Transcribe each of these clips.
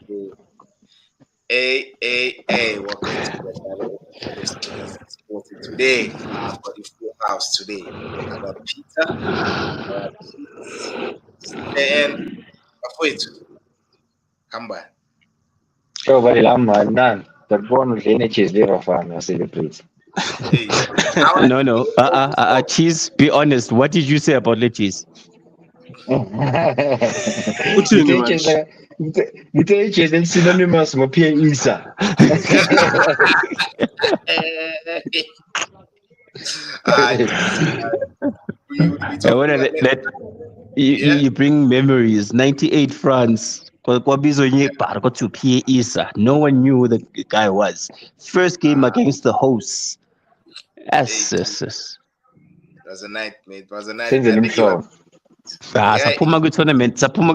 Welcome to another episode of Students Sporting. Today, I've got a full house today. I got Peter, I got Keith, and Afoitu. Come back. So bari lama tarbon lineages vera fana celebrate. Hey, how are No. Cheese, be honest. What did you say about leches? Uthini manje? Lineages and synonymous mo pia isa. we I wanna talking let you bring memories. 98 France. To Pierre Issa. No one knew who the guy was. First game against the hosts. Yes. It was a night, mate. It was a night. Send I him think he was, Ah, yeah, Sapumagu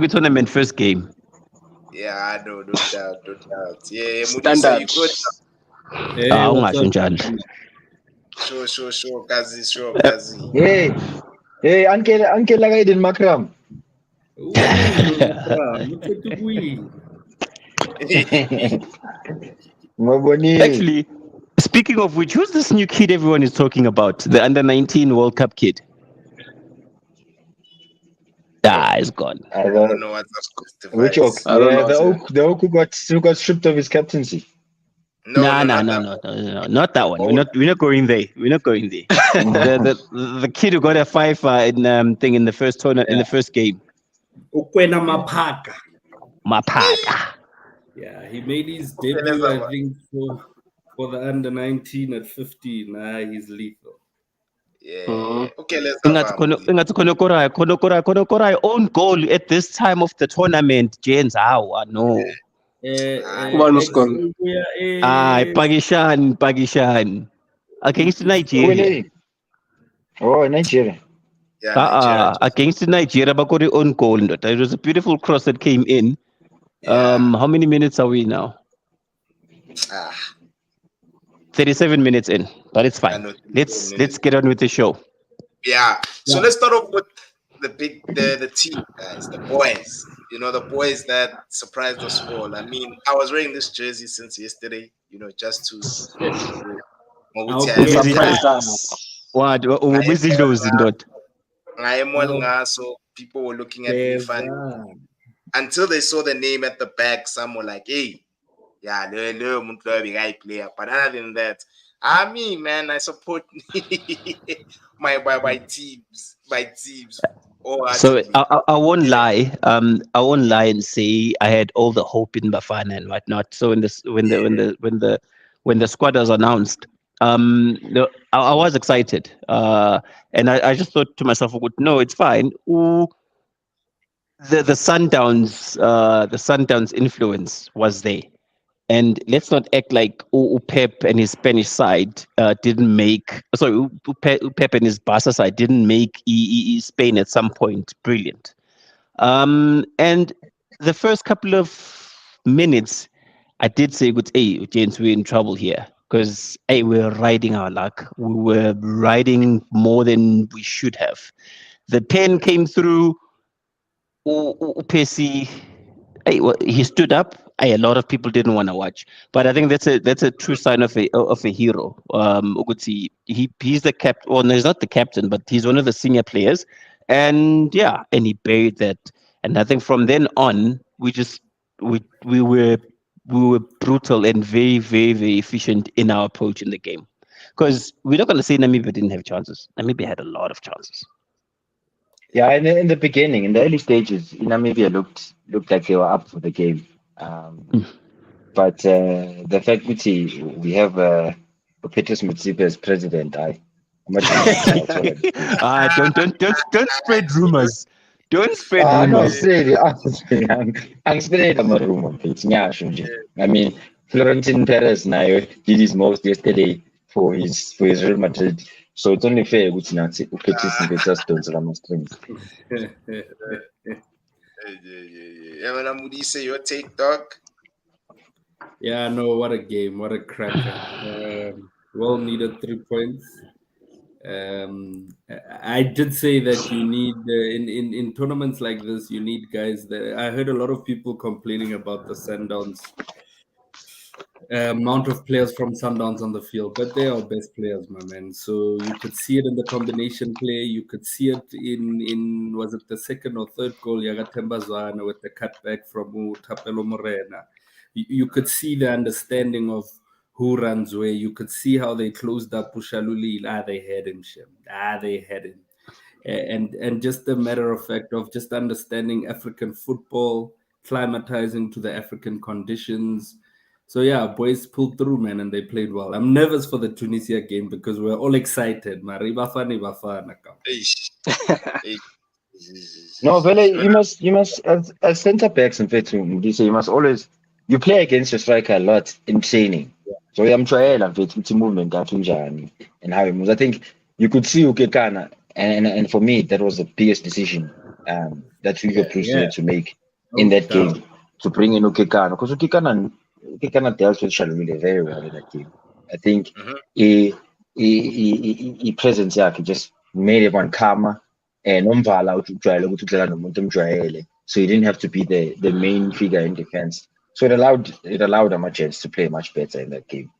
tournament first game. yeah, I know, no doubt. Yeah, Mudisa, Standard. you good? Ah, What's up? ungasho njalo. Sure, Kazi. Hey, Uncle Lagaidin Makram. Maboni. Actually, speaking of which, who's this new kid everyone is talking about? The under 19 World Cup kid. It's gone. I don't know what's up with the Which vibes. oak? I don't Yeah, know. the oak who got stripped of his captaincy. No, not not that one. We're not going there. the kid who got a five in thing in the first tournament in the first game. Ukwena Mapaka. Mapaka. Yeah, he made his debut, I think, for the under 19 at 15. He's lethal. Yeah. Okay, let's have Konokorai own goal at this time of the tournament. James, no. Ubani uSikole? Pagishan. Against Nigeria. Oh, Nigeria. Yeah, Nigeria. Against Nigeria, Bakori own goal. It was a beautiful cross that came in. Yeah. How many minutes are we now? 37 minutes in, but it's fine. Let's get on with the show. Yeah. So let's start off with the team, guys, the boys. You know, the boys that surprised us all. I mean, I was wearing this jersey since yesterday, just to What? So people were looking at me funny until they saw the name at the back. Some were like, "Hey, yeah, no guy player." But other than that, man, I support my teams. So I won't lie. I won't lie and say I had all the hope in Bafana and whatnot. So when the squad was announced, I was excited. And I just thought to myself, no, it's fine. Ooh, the Sundowns influence was there. And let's not act like Pep and his Spanish side didn't make. Sorry, Pep and his Barca side didn't make Spain at some point brilliant. And the first couple of minutes, I did say, "Hey, James, we're in trouble here because we're riding our luck. We were riding more than we should have." The pen came through. Pesi, he stood up. A lot of people didn't want to watch, but I think that's a true sign of a hero. He's the captain. Well, no, he's not the captain, but he's one of the senior players, and he buried that. And I think from then on, we were brutal and very, very, very efficient in our approach in the game. Because we're not going to say Namibia didn't have chances. Namibia had a lot of chances. Yeah, in the beginning, in the early stages, Namibia looked like they were up for the game. But the fact that we have Petrus Mutsipe as president, don't spread rumors. Don't spread rumors. I'm spreading a rumor. I mean, Florentine Perez now did his most yesterday for his Real Madrid. So it's only fair which Nazi Petrus stones around strings. Mudisa, your take, dog? Yeah, no, what a game, what a cracker. Well needed 3 points. I did say that you need in tournaments like this, you need guys that I heard a lot of people complaining about the Sundowns amount of players from Sundowns on the field, but they are best players, my man. So you could see it in the combination play. You could see it in was it the second or third goal, Yagatemba Zwana with the cutback from Tapelo Morena. You could see the understanding of who runs where. You could see how they closed up Pushaluli. They had him, Shem. They had him. And just the matter of fact of just understanding African football, climatizing to the African conditions. So yeah, boys pulled through, man, and they played well. I'm nervous for the Tunisia game because we're all excited. Mari Bafana Bafana. Eish. Eish. No, Vele, you must as centre backs in fact, you must always you play against your striker a lot in training. So I'm trying to movement and how he moves. I think you could see Ukekana, and for me that was the biggest decision that Hugo Bruce needed to make in that game to bring in Ukekana, because Ukekana dealt with Shaluli very well in that game. I think he presence he just made everyone calmer and so he didn't have to be the main figure in defense. So it allowed him a chance to play much better in that game.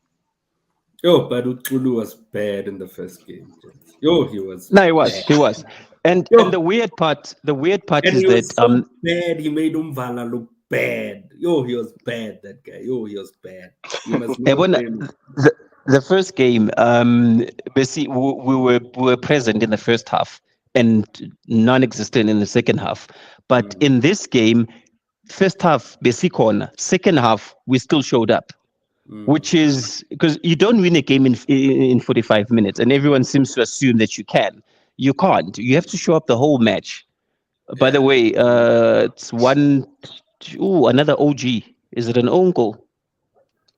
Yo, but Utulu was bad in the first game. Yo, he was. No, he was. And the weird part is he that was so bad. He made Umvala look bad. Yo, he was bad. That guy. Yo, he was bad. You must never play him. The first game, basically, we were present in the first half and non-existent in the second half. But in this game, first half, basically, second half, we still showed up, which is because you don't win a game in 45 minutes, and everyone seems to assume that you can. You can't. You have to show up the whole match. By the way, it's another OG. Is it an own goal?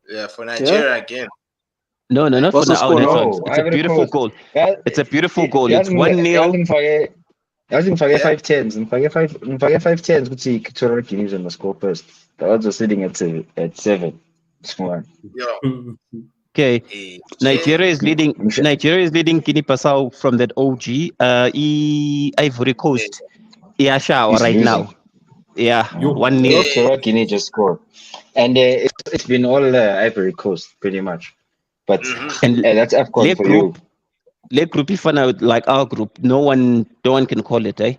Yeah, for Nigeria again. No, not for now. No, It's a beautiful goal. It's a beautiful goal. It's 1-0. Yazing 5-10s and 5-10s would see Equatorial Guinea on the score first. The odds are sitting at 7. Okay. Nigeria is leading Guinea-Bissau from that OG. Ivory Coast. Yasha right now. Yeah, 1-0. Equatorial Guinea just scored. And it's been all Ivory Coast pretty much. But that's AFCON for you. Leg group, if like our group, no one can call it, eh?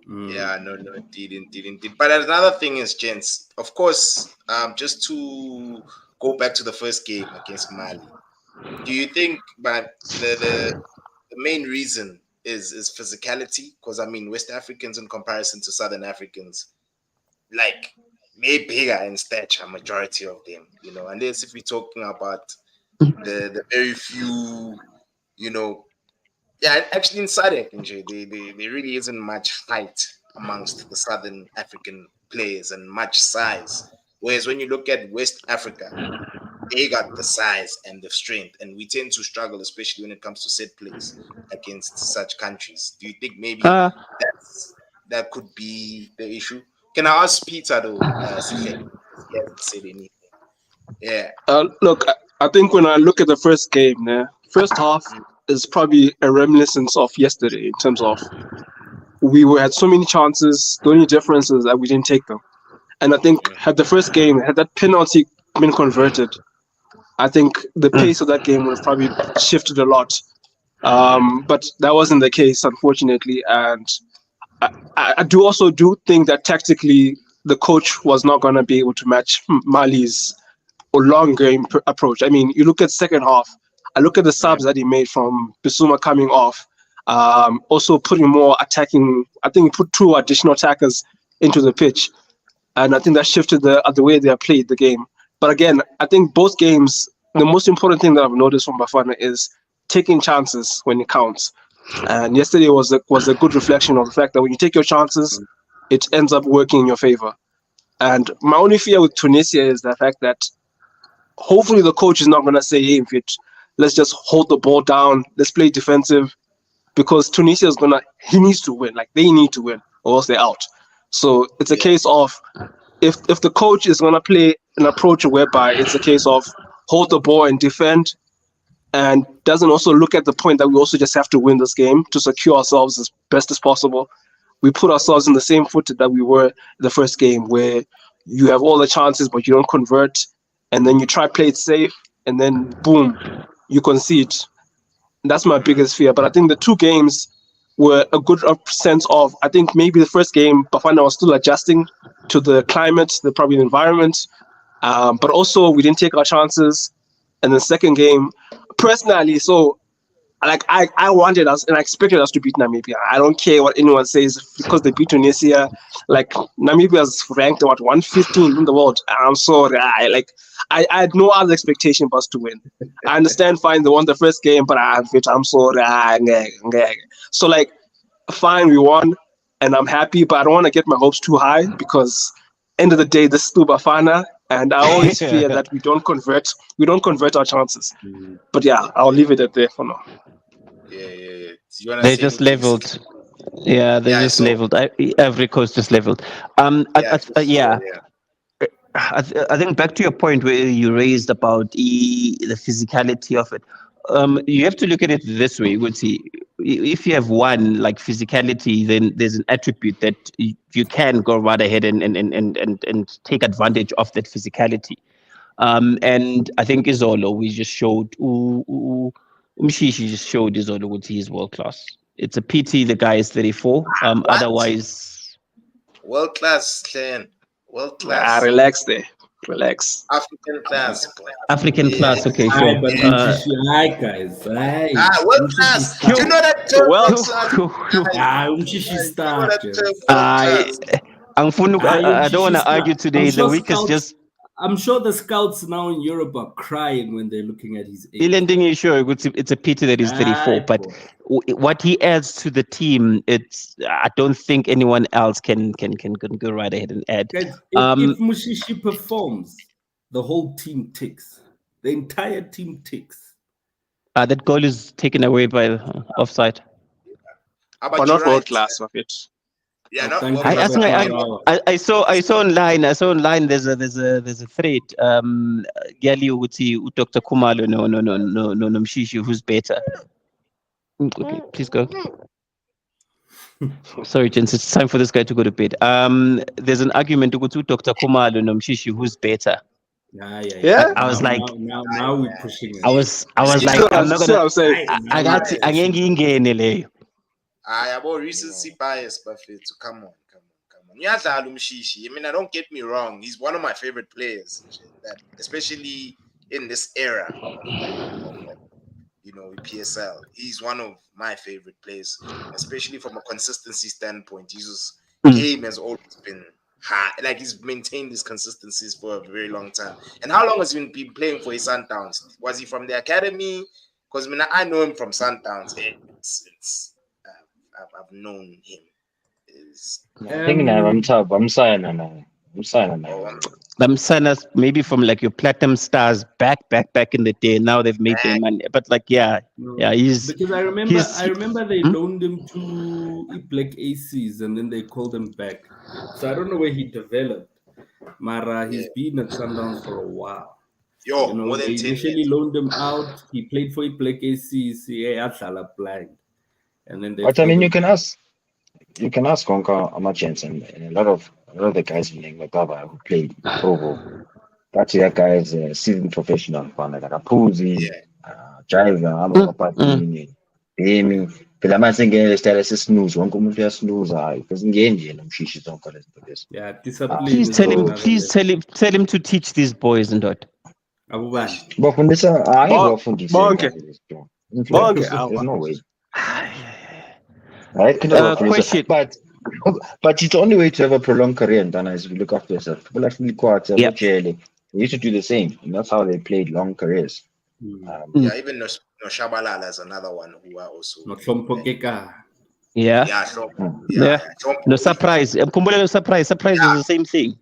Yeah, no, indeed. But another thing is, gents, of course, just to go back to the first game against Mali, do you think the main reason is physicality? Because I mean, West Africans in comparison to Southern Africans, like they're bigger in stature, majority of them, unless if we're talking about the very few, actually in SADC, there really isn't much height amongst the Southern African players and much size. Whereas when you look at West Africa, they got the size and the strength, and we tend to struggle, especially when it comes to set plays against such countries. Do you think maybe that could be the issue? Can I ask Peter though? He hasn't said anything. Yeah. Look, I think when I look at the first game, first half is probably a reminiscence of yesterday in terms of we had so many chances. The only difference is that we didn't take them. And I think had that penalty been converted, I think the pace of that game would have probably shifted a lot. But that wasn't the case, unfortunately. And I do think that tactically the coach was not going to be able to match Mali's long game approach. I mean, you look at second half. I look at the subs that he made from Bissouma coming off. Also putting more attacking. I think he put 2 additional attackers into the pitch, and I think that shifted the way they played the game. But again, I think both games, the most important thing that I've noticed from Bafana is taking chances when it counts. And yesterday was a good reflection of the fact that when you take your chances, it ends up working in your favor. And my only fear with Tunisia is the fact that hopefully the coach is not going to say, hey, let's just hold the ball down, let's play defensive, because Tunisia is he needs to win, like they need to win, or else they're out. So it's a case of if the coach is going to play an approach whereby it's a case of hold the ball and defend, and doesn't also look at the point that we also just have to win this game to secure ourselves as best as possible. We put ourselves in the same footing that we were the first game, where you have all the chances but you don't convert, and then you try play it safe, and then boom, you concede. That's my biggest fear. But I think the two games were a good sense of, I think maybe the first game, Bafana was still adjusting to the climate, probably the environment. But also we didn't take our chances. And the second game, personally, so like I wanted us and I expected us to beat Namibia. I don't care what anyone says because they beat Tunisia. Like Namibia is ranked at 115 in the world. I'm sorry. I had no other expectation but us to win. I understand fine they won the first game, but I'm sorry. So like fine, we won and I'm happy, but I don't want to get my hopes too high because end of the day this is still Bafana. And I always fear that we don't convert our chances. But yeah, I'll leave it at there for now. Yeah. They just leveled. Yeah, they just leveled. Every coast just leveled. I think back to your point where you raised about the physicality of it. You have to look at it this way. Would see if you have one like physicality, then there's an attribute that you can go right ahead and take advantage of that physicality. And I think Izolo, we just showed. Umshishi just showed Izolo what he is world class. It's a pity the guy is 34. Otherwise, world class, Clan. World class. Relax there. Relax. African class. African class. Okay, sure. But hi guys. World class. Do you know that term? I don't want to argue today. The week is just. I'm sure the scouts now in Europe are crying when they're looking at his age. It's a pity that he's 34, but what he adds to the team, I don't think anyone else can go right ahead and add. Guys, if Mushishi performs, the whole team ticks. The entire team ticks. That goal is taken away by offside. But not world class of it. Yeah, not I saw online. There's a thread. Gyali would see Dr. Kumalo. No, Mshishi, who's better? Okay, please go. Sorry, gents, it's time for this guy to go to bed. There's an argument to Dr. Kumalo no Mshishi, who's better. Yeah. I was like, now we're pushing it. I was like, I'm not gonna. I got to. I have all recency bias, Buffett. So come on. I mean, I don't get me wrong. He's one of my favorite players, especially in this era of PSL. He's one of my favorite players, especially from a consistency standpoint. His game has always been high. Like he's maintained his consistencies for a very long time. And how long has he been playing for his Sundowns? Was he from the academy? Because I know him from Sundowns since. I've known him. I think I'm signing. I'm signing maybe from like your platinum stars back in the day. Now they've made their money, but like he's because I remember they loaned him to Black Aces and then they called him back. So I don't know where he developed. Mara, he's been at Sundowns for a while. More than they 10 initially years. Loaned him out. He played for Black Aces. Blind. And then but I mean, you can ask Konka Amachens and a lot of the guys in Ngwataba who played Provo. That's that guy is a seasoned professional, like a Puzi, Jaiva, Amapati, Amy. Phela manje ngeke sitale sisnooze wonke umuntu uyasnooze hayi because ngenje nomshishi zonke lezi zinto. Yeah, discipline. Please tell him to teach these boys and what. Abubani. Bafundisa bonke. There's no way. Question. But it's the only way to have a prolonged career, and is if you look after yourself. People actually quite they used to do the same, and that's how they played long careers. Even no Shabalala is another one who are also. No surprise. No surprise. Surprise is the same thing.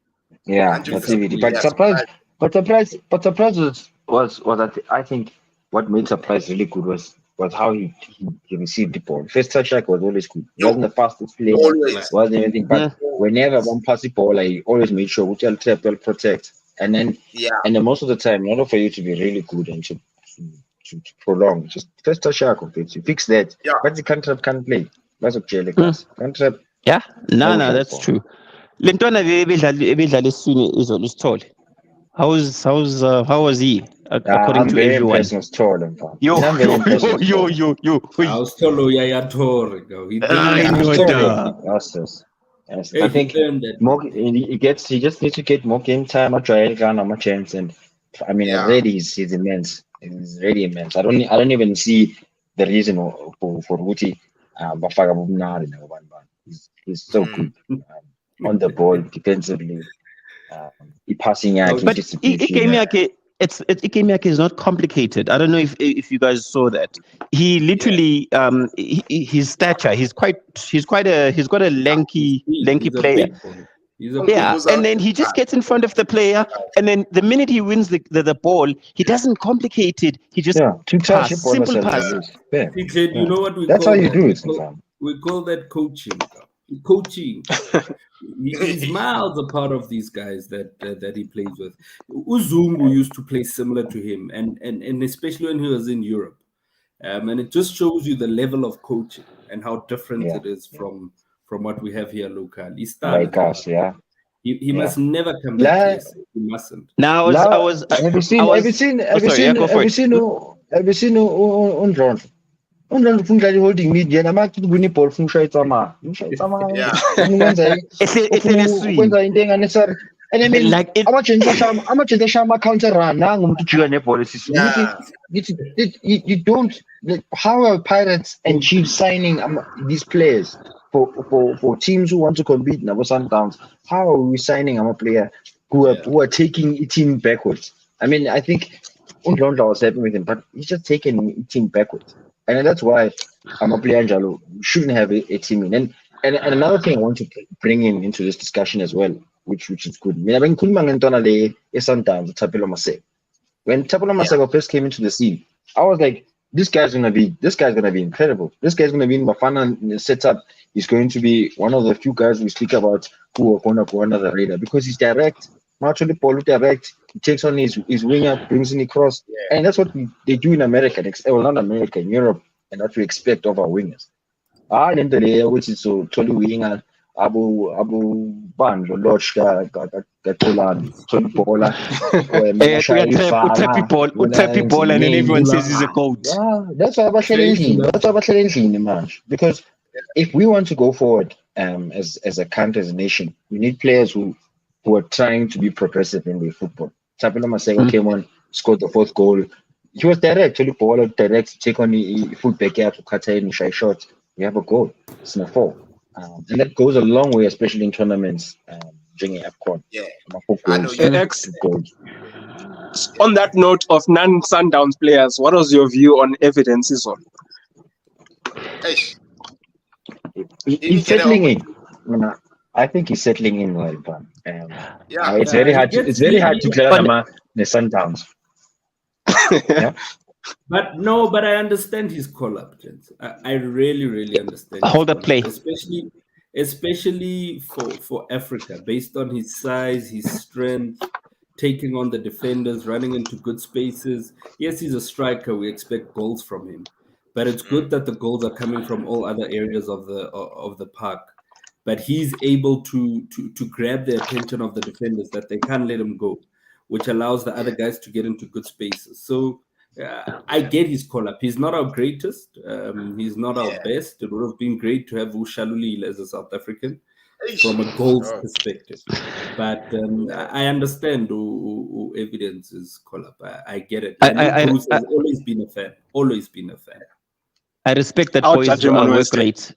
Yeah, but surprise was I think what made surprise really good was how he received the ball. First touch was always good. He wasn't the fastest player, wasn't anything, but whenever one pass the ball, he always made sure we'll trap, well protect. And then most of the time, in order for you to be really good and to to prolong. Just first touch you fix that. Yeah. But the contract can't play. That's what Jelly guys. Contract. Yeah, no, No that's help. true. Lentwana ebedlala iswini izolo isithole. How was he according I'm to very everyone? impressed with Torlin, fam. Yo, I'm very impressed with Torlin. I was told Yaya Torre. He I didn't know earn that. Yes. Hey, I think he earned that. he just needs to get more game time. I try more chance, and I mean Yeah. already he's immense. He's really immense. I don't even see the reason for Ruti Bafana Bafana Thrash Namibia. He's so good on the ball defensively. He passing out, But distribution. Ikemiake is not complicated. I don't know if you guys saw that. He literally his stature. He's got a lanky He's a player. big boy. He's a Yeah, goes out and then he just gets in front of the player, and then the minute he wins the ball, he doesn't complicate it. He just to touch pass, simple pass. Yeah. You know what we That's call how you that? do it, We call that coaching. Coaching. He's miles apart of these guys that he plays with. Uzungu used to play similar to him, and especially when he was in Europe. And it just shows you the level of coaching and how different it is from what we have here locally. He started like us, yeah. He must never come back to SA. He mustn't. Now have you seen Undron? Undron funga holding media na mathi kuni ball funga itsama. Yeah. Ukwenza into enganesari. And I mean, Like it- amagenda shama counter run nanga umuntu ujika neball you don't how are Pirates and Chiefs signing these players for teams who want to compete now Sundowns? How are we signing a player who are taking a team backwards? I mean, I think Undlondla was happy with him, but he's just taking a team backwards. And that's why player Njalo shouldn't have a team in. And another thing I want to bring into this discussion as well, which is good. I mean, Sundowns, Tapelo Maseko. When Tapelo Maseko first came into the scene, I was like, this guy's gonna be incredible. This guy's gonna be in Bafana setup. He's going to be one of the few guys we speak about who are gonna go under the radar because he's direct. Naturally, Paul direct. He takes on his winger, brings in across, and that's what they do in America. Well, not America, in Europe, and what we expect of our wingers. Then the layer which is so totally winger. Abu Banjo Lodge Gatolani Tolipola Utrappy ball and then everyone says he's a coach. Yeah, that's why I'm man. Because if we want to go forward as a country, as a nation, we need players who are trying to be progressive in their football. Tapelo Maseko came on, scored the fourth goal. He was direct, Tolipola direct, take on the fullback here to cut in shy shot. We have a goal. It's not 4. And that goes a long way, especially in tournaments during AFCON. Yeah. I know On that note of non-Sundowns players, what was your view on evidence? He's settling in. I think he's settling in well, but it's very hard. It's very hard to clear the Sundowns. Yeah. But I understand his call-up, gents. I really understand. Hold up play. Especially for Africa, based on his size, his strength, taking on the defenders, running into good spaces. Yes, he's a striker. We expect goals from him. But it's good that the goals are coming from all other areas of the park. But he's able to grab the attention of the defenders that they can't let him go, which allows the other guys to get into good spaces. So I get his call-up. He's not our greatest. He's not our best. It would have been great to have Ushaluli as a South African from a goals perspective. But I understand who Evidence's call-up. I get it. Bruce has always been a fan. Always been a fan. I respect that boys work rate.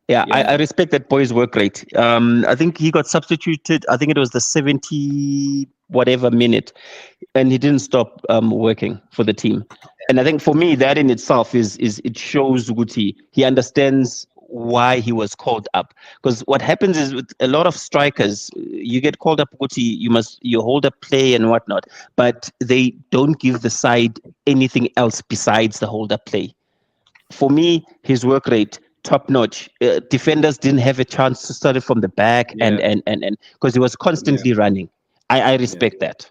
Yeah, I respect that boys work rate. I think he got substituted. I think it was the 70 whatever minute, and he didn't stop working for the team. And I think for me, that in itself is it shows Guti. He understands why he was called up. Because what happens is with a lot of strikers, you get called up, Guti, you hold a play and whatnot, but they don't give the side anything else besides the hold up play. For me, his work rate, top notch. Defenders didn't have a chance to start it from the back and because he was constantly running. I respect that.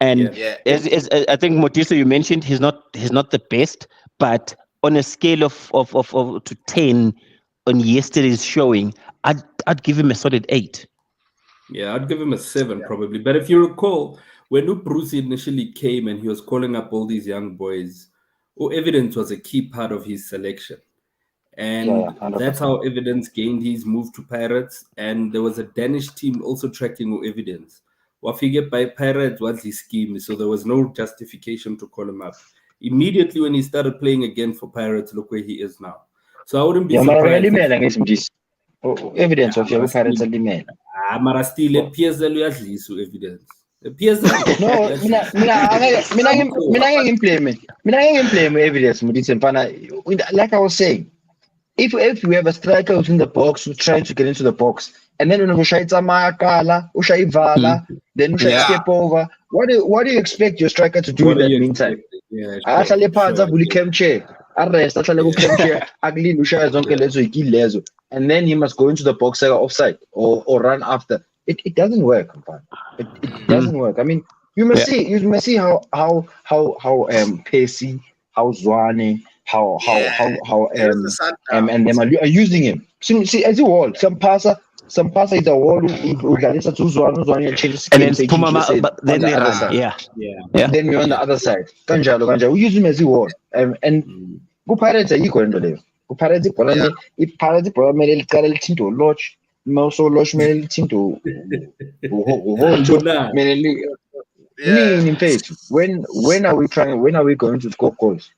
And Yeah. as I think Modiso, you mentioned he's not the best, but on a scale of to 10 on yesterday's showing, I'd give him a solid 8. Yeah, I'd give him a 7 probably. But if you recall, when Bruce initially came and he was calling up all these young boys, Evidence was a key part of his selection. And 100%. that's how Evidence gained his move to Pirates. And there was a Danish team also tracking Evidence. Wafige by Pirates was his scheme, so there was no justification to call him up. Immediately when he started playing again for Pirates, look where he is now. So I wouldn't be Yeah, mara surprised. uyalimela ngesimdisi. Evidence of your parents alimela. Mara still PSL uyadlisa evidence. PSL. No, mina ngeke implement evidence Mudisi mfana. Like I was saying, if we have a striker who's in the box who's trying to get into the box, and then ushayitsa makala, ushayivala, then skip over. What do you expect your striker to do in that meantime? Ahlale phansi avule cam chair, arrest, ahlale ku cam chair, akulinde ushaya zonke lezo ikilezo, and then he must go into the box offside or run after. It doesn't work, man. It doesn't work. I mean, you must see how Pacey, how Zwane, how and them are using him. See as a wall, some passer is a wall who changes and then but then they run. Then we're on the other side. Kanjalo. We use him as a wall. And Pirates ayikho into leyo. Pirates ibhola mele licala lithinto lodge. Also lodge mele lithinto nini mfethu. When are we going to score goals?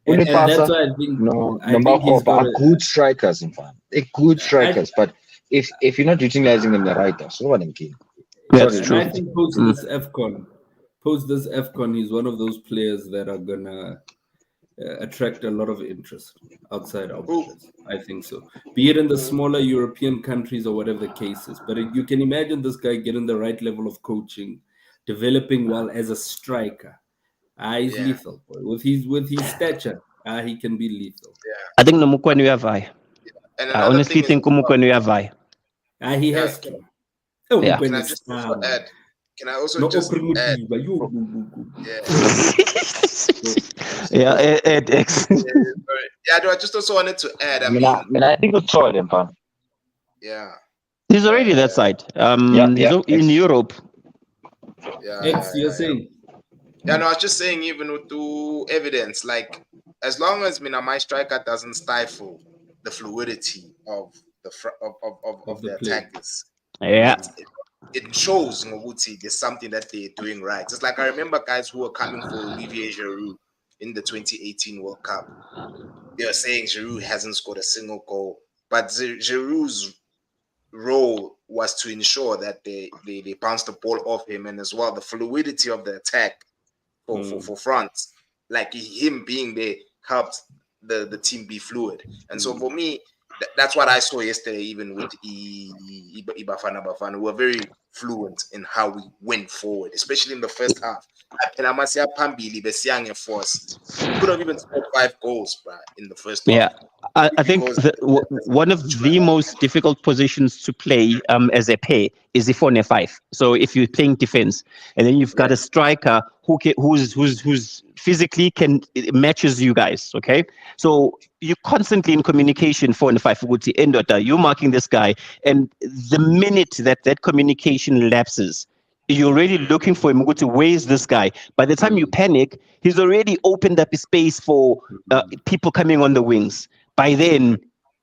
And that's why I think are good strikers, in fact. They're good strikers, but if you're not utilizing them the right, so what I'm kidding. That's true. I think post this AFCON, he's one of those players that are gonna attract a lot of interest outside our borders. I think so. Be it in the smaller European countries or whatever the case is. But you can imagine this guy getting the right level of coaching, developing well as a striker. He's lethal. With his stature, he can be lethal. I think Nomukweni Yavai. I honestly think Nomukweni Yavai. He has to. Yeah. Can I just also add? Can I also just add? I just also wanted to add. I think it's all in fun. Yeah. He's already that side. He's in Europe. You're saying? Yeah, no, I was just saying, even with the evidence, like as long as my striker doesn't stifle the fluidity of the attackers, it shows there's something that they're doing right. It's like I remember guys who were coming for Olivier Giroud in the 2018 World Cup. They were saying Giroud hasn't scored a single goal, but Giroud's role was to ensure that they bounce the ball off him, and as well the fluidity of the attack for France, like him being there helped the team be fluid. And so for me, that's what I saw yesterday, even with Bafana Bafana. We were very fluent in how we went forward, especially in the first half. Force could have even scored 5 goals in the first half. Yeah, I think one of the most difficult positions to play as a pair is the 4 and 5. So if you're playing defense, and then you've got a striker who's physically matches you guys. Okay, so you're constantly in communication 4 and 5. You're marking this guy, and the minute that communication lapses, you're already looking for him. Where is this guy? By the time you panic, he's already opened up a space for people coming on the wings. By then,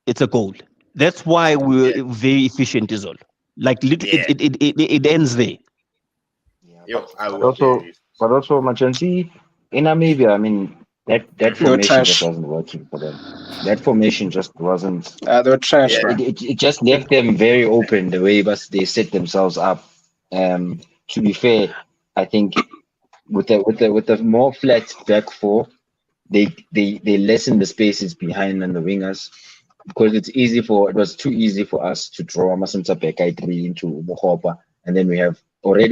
it's a goal. That's why we're very efficient, is all. Like it ends there. But also, Machansi, in Namibia, I mean, that formation just wasn't working for them. That formation just wasn't. They were trash. It just left them very open the way they set themselves up. To be fair, I think with the more flat back four, they lessen the spaces behind and the wingers, because it was too easy for us to draw Masunta Bekai 3 into Mohopa, and then we have 10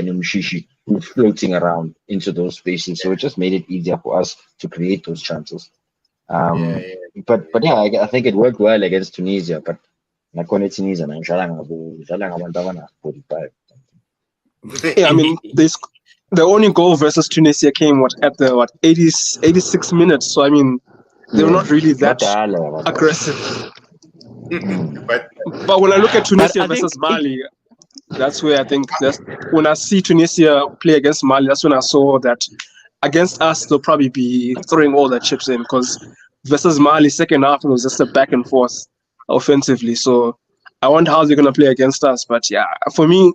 Mushishi who's floating around into those spaces. So it just made it easier for us to create those chances. But I think it worked well against Tunisia, but Tunisia, 45. Yeah, I mean the only goal versus Tunisia came at the 86 minutes. So I mean, they were not really that aggressive. But But when I look at Tunisia I think versus Mali, that's where I think when I see Tunisia play against Mali, that's when I saw that against us they'll probably be throwing all their chips in, because versus Mali second half it was just a back and forth offensively. So I wonder how they're gonna play against us. But yeah, for me,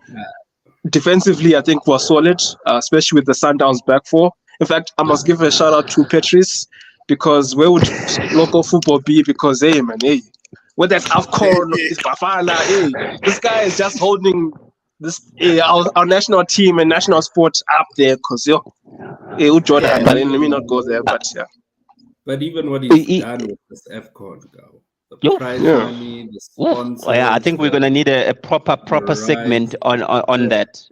defensively I think we're solid, especially with the Sundowns back four. In fact, I must give a shout out to Petris, because where would local football be? Because hey man, hey, whether it's AFCON, it's Bafana, hey, this guy is just holding this our national team and national sport up there. Because Jordan, Yeah. but let me not go there. But yeah, But even what he's done with this AFCON, the Yo. prize Yeah. money, the Oh, sponsors. yeah, I think we're gonna need a proper Right. segment on that.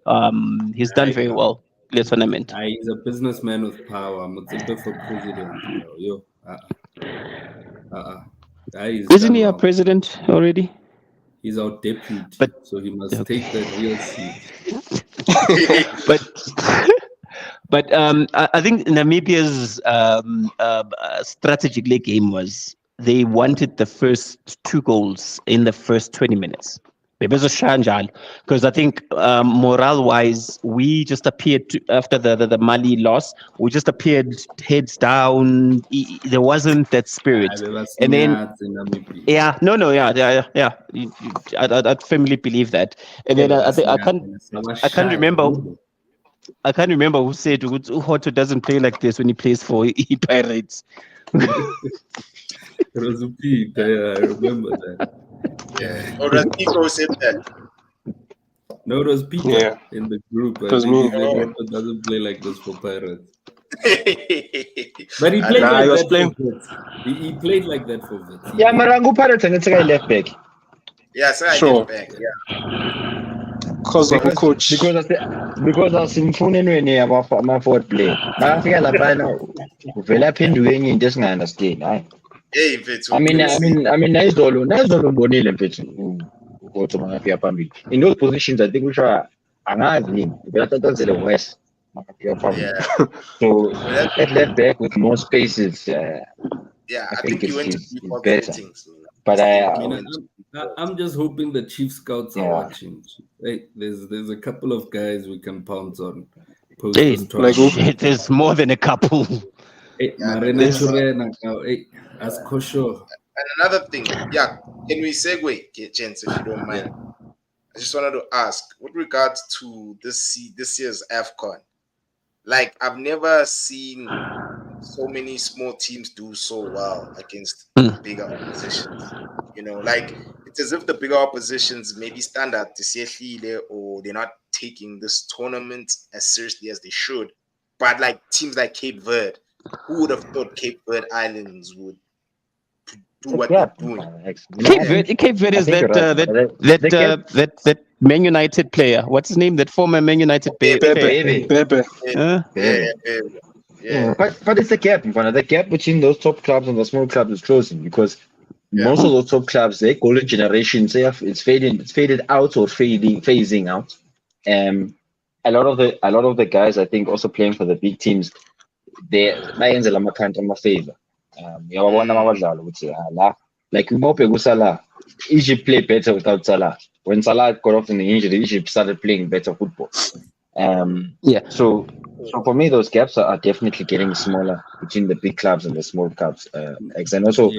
He's done very well this tournament. He's a businessman with power. I'm for president. Yo. Isn't he a president already? He's our deputy, so he must take that real seat. But I think Namibia's strategic game was they wanted the first 2 goals in the first 20 minutes. Because I think morale-wise, we just appeared after the Mali loss. We just appeared heads down. There wasn't that spirit. And then, yeah, I'd firmly believe that. And then I can't remember. I can't remember who said Uhoto doesn't play like this when he plays for Pirates. It was a peak. I remember that. Yeah. Or does Pico said that? No, it was Peter in the group. I think he said Otto doesn't play like this for Pirates. But he played like that for Wits. He played like that for Wits. Yeah, Marangu Pirates and it's a left back. Yeah, so Sure. I get back. Yeah. Because of a coach. Because asimfune nweni ama forward play. Mafika lapha na uvela phenduke into esingaunderstand. Hayi. Hey, mfethu. I mean nayizolo mbonile mfethu. Ukuthi mangafika phambili. In those positions I think which are angazi nini. Vela tatanzele west. Mangafika phambili. Yeah. So that left back with more spaces. Yeah, I think he went to be better. things. But I'm just hoping the Chief Scouts are watching. Hey, there's a couple of guys we can pounce on. There's more than a couple. Hey, Marina Churena, hey, as Kosho. And another thing, can we segue, gents, if you don't mind? I just wanted to ask, with regards to this year's AFCON, like I've never seen so many small teams do so well against bigger oppositions. You know, like it's as if the bigger oppositions maybe stand out to see or they're not taking this tournament as seriously as they should. But like teams like Cape Verde, who would have thought Cape Verde Islands would do what they're doing? Cape Verde is that Man United player. What's his name? That former Man United player. Pepe. Yeah. But it's the gap. The gap between those top clubs and the small clubs is closing because most of those top clubs, their golden generation, it's faded out or phasing out. A lot of the guys I think also playing for the big teams, they bayenzela amakhanda amafavor. Uyababona abadlali ukuthi like Mope Salah, Egypt played better without Salah. When Salah got off in the injury, Egypt started playing better football. So for me, those gaps are definitely getting smaller between the big clubs and the small clubs. And also,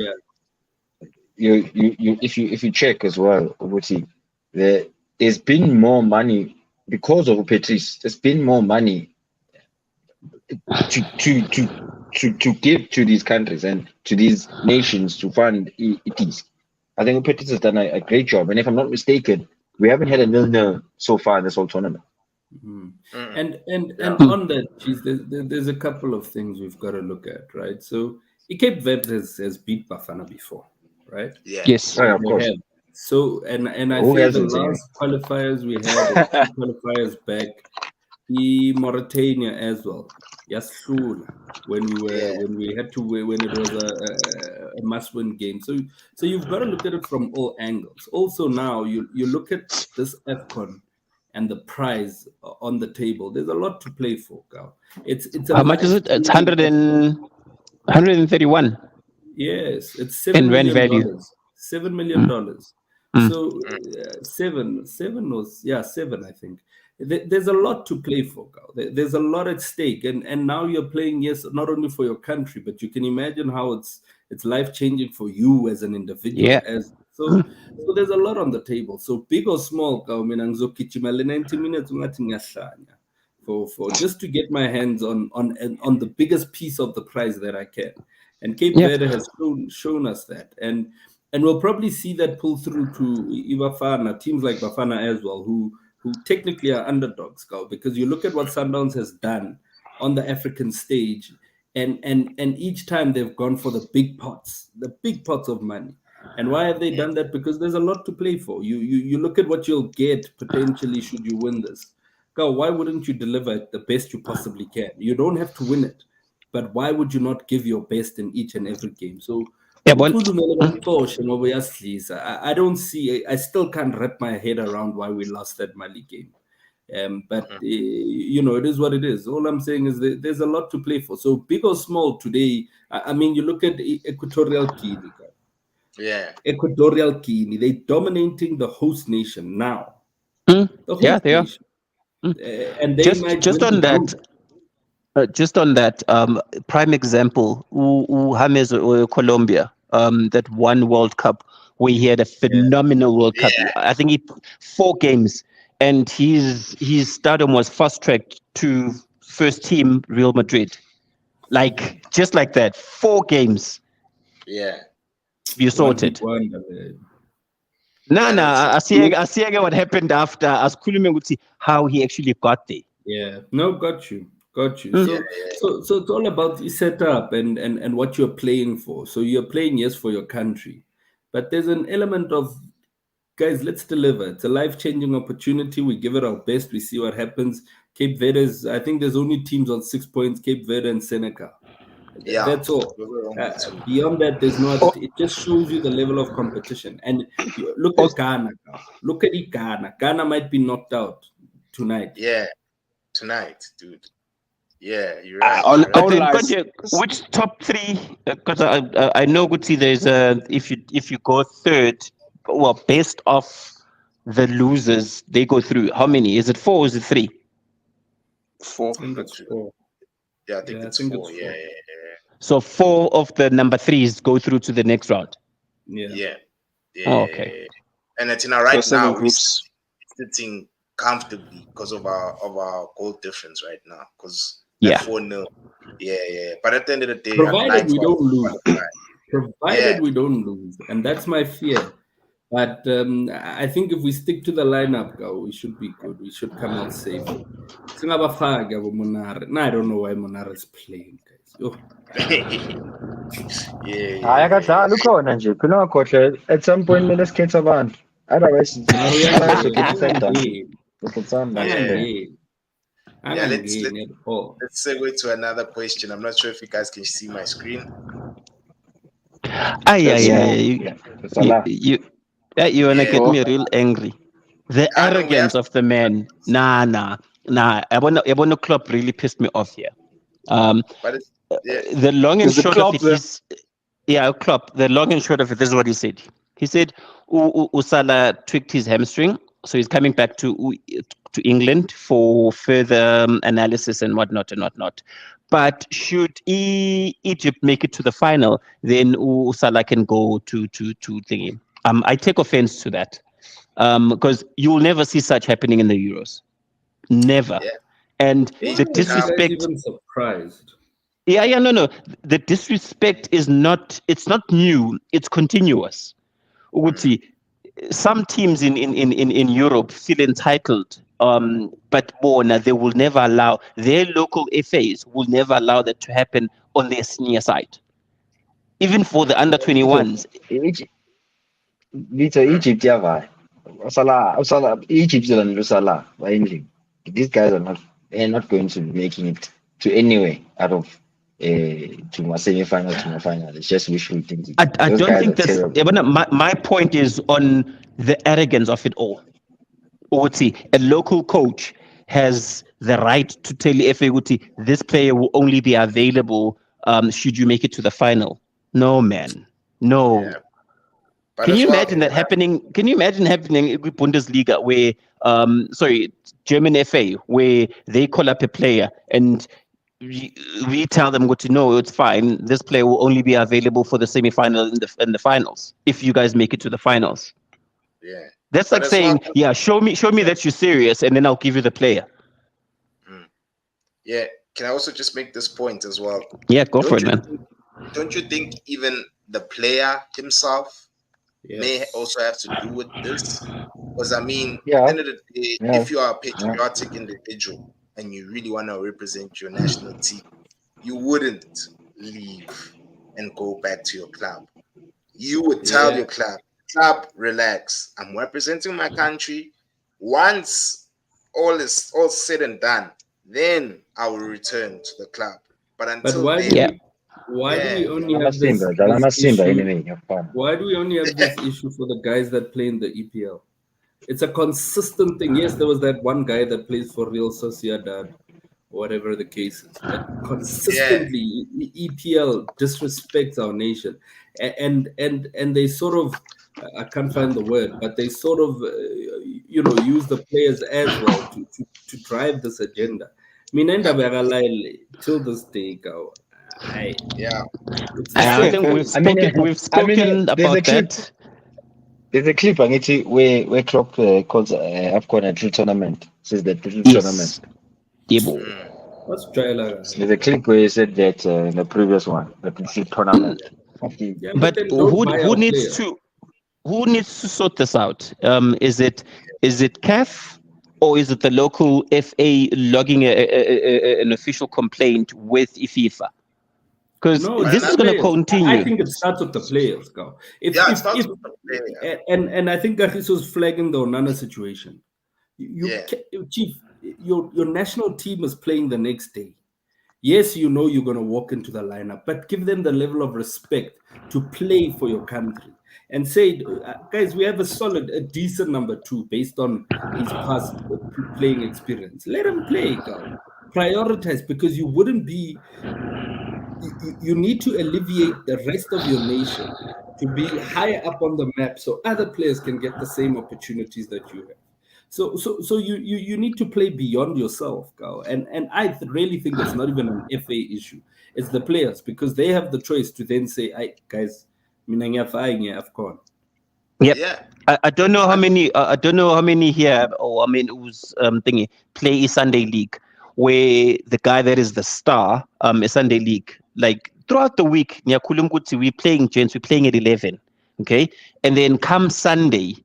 you if you check as well, there's been more money because of Petris. There's been more money to give to these countries and to these nations to fund it. I think Petris has done a great job, and if I'm not mistaken, we haven't had a 0-0 so far in this whole tournament. And on that, there's a couple of things we've got to look at, right? So Cape Verde has beat Bafana before, right? Yeah. Yes. Of course. So and I think the last qualifiers we had, 2 qualifiers back, the Mauritania as well. Yasula, when it was a must-win game. So you've got to look at it from all angles. Also now you look at this AFCON, and the prize on the table, there's a lot to play for, Gal. It's a How much is it? It's life-changing 131 Yes, it's in $7 rand million. value. $7 million. Mm. So seven was seven, I think. There's a lot to play for, Gal. There's a lot at stake, and now you're playing, yes, not only for your country, but you can imagine how it's life changing for you as an individual. Yeah. So there's a lot on the table. So big or small, Gal, mina ngizogijima 90 minutes ungathi ngiyahlanya for just to get my hands on the biggest piece of the prize that I can. And Cape Yeah. Verde has shown us that. And we'll probably see that pull through to Bafana, teams like Bafana as well, who technically are underdogs, Gal, because you look at what Sundowns has done on the African stage, and each time they've gone for the big pots of money. And why have they done that? Because there's a lot to play for. You look at what you'll get potentially should you win this. Gal, why wouldn't you deliver it the best you possibly can? You don't have to win it, but why would you not give your best in each and every game? So Yeah, but I don't see. I still can't wrap my head around why we lost that Mali game. But it is what it is. All I'm saying is there's a lot to play for. So big or small today. I mean, you look at Equatorial Guinea. Yeah. Equatorial Guinea, they're dominating the host nation now. Mm. The host Yeah, they are. nation. And they might Just win on the that, group. just on that prime example, James Colombia, that one World Cup where he had a phenomenal World Cup. Yeah. I think 4 games, and his stardom was fast tracked to first team Real Madrid, like just like that. 4 games, Yeah. you sorted. And I see again what happened after. As Kulime how he actually got there. Yeah, no, got you. Mm. So it's all about the setup and what you're playing for. So you're playing, yes, for your country, but there's an element of, guys, let's deliver. It's a life-changing opportunity. We give it our best. We see what happens. Cape Verde I think there's only teams on 6 points, Cape Verde and Senegal. Yeah. That's all. Beyond that, there's no other. It just shows you the level of competition. And look at Ghana. Look at Ghana. Ghana might be knocked out tonight. Yeah, tonight, dude. Yeah, you're right. But then, which top 3? Because I know, Guti, there's if you go third, well, based off the losers, they go through. How many? Is it 4 or is it 3? 4. I think it's 4. Yeah, I think it's 4. Yeah. So 4 of the number 3s go through to the next round. Yeah. Oh, okay. And it's right So now 7 groups. we're sitting comfortably because of our goal difference right now. Because 4-0. Yeah. But at the end of the day, provided we don't lose. We don't lose, and that's my fear. But I think if we stick to the lineup, we should be good. We should come out safe. Nah, I don't know why Monara is playing, guys. At some point, let's get about. Otherwise, let's segue to another question. I'm not sure if you guys can see my screen. You wanna get me real angry. The arrogance of the man. Nah. I wanna Klopp really pissed me off here. But the long and short of it is, Klopp. The long and short of it, this is what he said. He said Usala tweaked his hamstring, so he's coming back to England for further analysis and whatnot. But should Egypt make it to the final, then Usala can go to thingy. I take offense to that, because you will never see such happening in the Euros. Never. Yeah. And the disrespect. Even surprised. No. The disrespect is not. It's not new. It's continuous. Some teams in Europe feel entitled, but they will never allow, their local FAs will never allow that to happen on their senior side. Even for the under 21s. Egypt, Egypt and these guys are not going to be making it to anywhere out of to a semi-final, to a final. It's just wishful thinking. I don't think that's. My point is on the arrogance of it all. a local coach has the right to tell FA ukuthi this player will only be available should you make it to the final. No, man. No. Yeah. But Can as you well, imagine that happening? Can you imagine happening in Bundesliga where, German FA, where they call up a player and we tell them what to know, it's fine. This player will only be available for the semi-final and the finals if you guys make it to the finals. Yeah. That's But like as saying, well- yeah, show me that you're serious, and then I'll give you the player. Yeah. Can I also just make this point as well? Yeah, go for it, Don't you man. think- Don't you think even the player himself may Yes. also have to do with this? Because I mean, Yeah. at the end of the day, Yeah. if you are a patriotic individual and you really want to represent your national team, you wouldn't leave and go back to your club. You would tell your club, relax. I'm representing my country. Once all said and done, then I will return to the club. But But until why then, do we only have Amasimba, this Amasimba issue? anyway. Yafana. Why do we only have this issue for the guys that play in the EPL? It's a consistent thing. Yes, there was that one guy that plays for Real Sociedad, whatever the case is, but consistently EPL disrespects our nation, and they sort of, I can't find the word, but they sort of use the players as well to drive this agenda. Minenda Beralaile till this day, go. yeah. I think we've spoken about that. There's a clip where Klopp calls AFCON a true tournament. Says the true Yes. tournament. Let's try like There's a clip where he said that in the previous one, the true tournament. yeah, But then don't buy who our needs player. who needs to sort this out? Is it CAF or is it the local FA logging an official complaint with FIFA? Because No, this it's is going to players. continue. I think it starts with the players, go. It starts with the player. And I think Gahis was flagging the Onana situation. Chief, your national team is playing the next day. Yes, you know you're going to walk into the lineup, but give them the level of respect to play for your country. And say, guys, we have a decent number 2 based on his past playing experience. Let him play, go. Prioritize, because you wouldn't be. You need to alleviate the rest of your nation to be higher up on the map so other players can get the same opportunities that you have. So you need to play beyond yourself, Gal. And I really think it's not even an FA issue. It's the players, because they have the choice to then say, "Hey, guys, AFCON." Yep. Yeah. I don't know how many. I don't know how many here. Or I mean, it was thingy play a Sunday league where the guy that is the star, a Sunday league, like throughout the week, we're playing gents, we're playing at 11, okay, and then come Sunday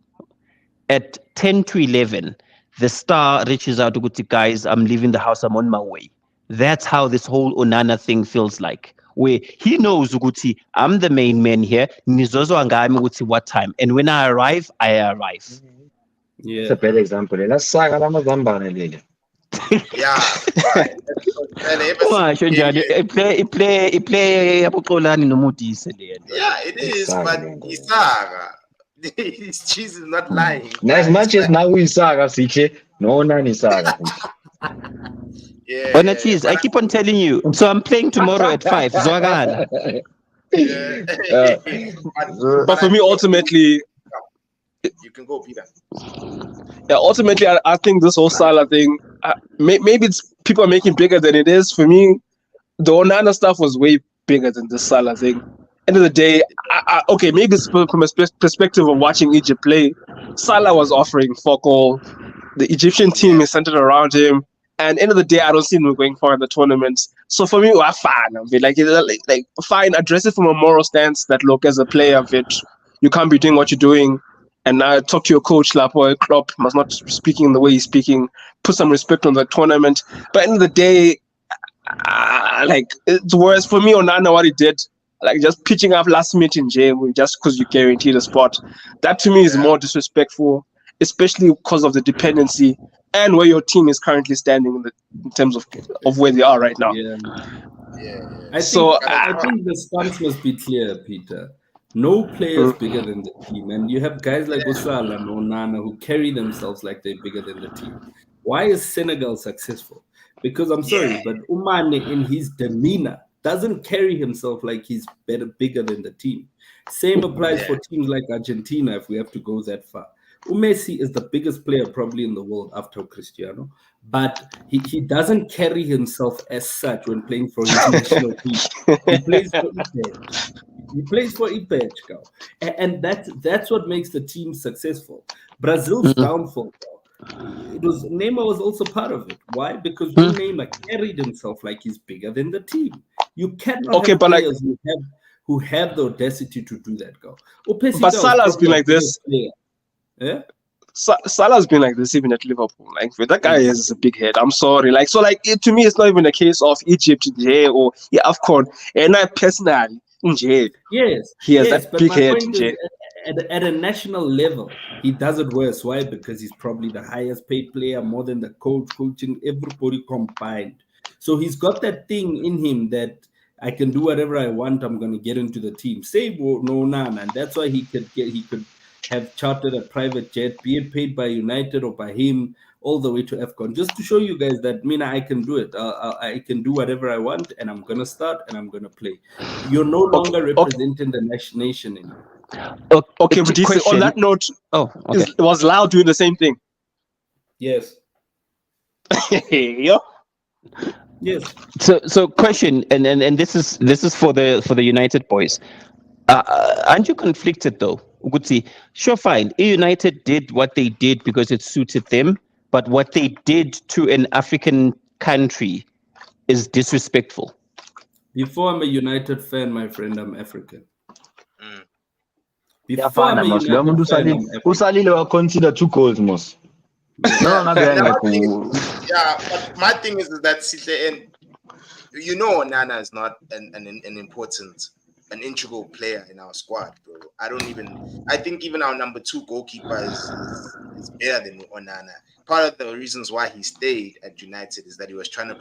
at 10 to 11, the star reaches out to Guti, guys, I'm leaving the house, I'm on my way. That's how this whole Onana thing feels like, where he knows Uguti, I'm the main man here. Nizozo angami Uguti what time. And when I arrive, I arrive. Yeah. It's a bad example. Let's say Lili. Yeah. Play apoxolani nomudise le. Yeah, it is, but Isaga. His cheese is not lying. As much as now we saga CK, no nani saga. Yeah. But cheese, I keep on telling you. So I'm playing tomorrow at 5. Zwagala. But for me, ultimately, you can go, Peter. Yeah, ultimately, I think this whole Salah thing, maybe it's people are making bigger than it is. For me, the Onana stuff was way bigger than the Salah thing. End of the day, okay, maybe it's from a perspective of watching Egypt play. Salah was offering fuck all. The Egyptian team is centered around him. And end of the day, I don't see him going far in the tournament. So for me, I'm fine. Like fine, address it from a moral stance that, look, as a player of it, you can't be doing what you're doing. And now talk to your coach, Lapo Klopp must not be speaking in the way he's speaking. Put some respect on the tournament. But end of the day, like, it's worse for me. Onana, what he did, like just pitching up last minute in jail just because you guaranteed a spot. That to me is more disrespectful, especially because of the dependency and where your team is currently standing in terms of where they are right now. Yeah. Yeah. I think the stance must be clear, Peter. No player is bigger than the team. And you have guys like Osala and Onana who carry themselves like they're bigger than the team. Why is Senegal successful? Because I'm sorry, Yeah, but Umane in his demeanor doesn't carry himself like he's bigger than the team. Same applies yeah, for teams like Argentina if we have to go that far. Messi is the biggest player probably in the world after Cristiano, but he doesn't carry himself as such when playing for his national team. He plays for Ipech. He plays for Ipech, and that's what makes the team successful. Brazil's Mhm. downfall, it was Neymar was also part of it. Why? Because Mhm. Neymar carried himself like he's bigger than the team. You cannot Okay, have but like, players who have the audacity to do that, go. but Opesika was Salah's been probably our like this. biggest player. Yeah. Salah's been like this even at Liverpool. Like that guy Yes. is a big head. I'm sorry. Like so, like to me, it's not even a case of Egypt or yeah, AFCON. And I personally, Yes, he has that yes, but big my head. point is at a national level, he does it worse. Why? Because he's probably the highest paid player, more than the coach, coaching, everybody combined. So he's got that thing in him that I can do whatever I want. I'm going to get into the team. Say no, none, and that's why he could have chartered a private jet, be it paid by United or by him, all the way to AFCON, just to show you guys that Mina, I can do it. I can do whatever I want, and I'm gonna start and I'm gonna play. You're no Okay, longer okay, representing the nation anymore. okay. But on Question. that note, Oh, okay. was Lau doing the same thing? Yes, Yeah. yes. So question, and this is for the United boys. Aren't you conflicted though? Uguti, sure, fine. United did what they did because it suited them, but what they did to an African country is disrespectful. Before I'm a United fan, my friend, I'm African. mm, Before I'm Yafana a mos. Lo United muntu fan, I'm African. usalile wa consider 2 goals mos. Yes. No, yeah. not But going now, like yeah, but my thing is that Sihle, and Nana is not an important, an integral player in our squad, bro. I think even our number 2 goalkeeper is better than Onana. Part of the reasons why he stayed at United is that he was trying to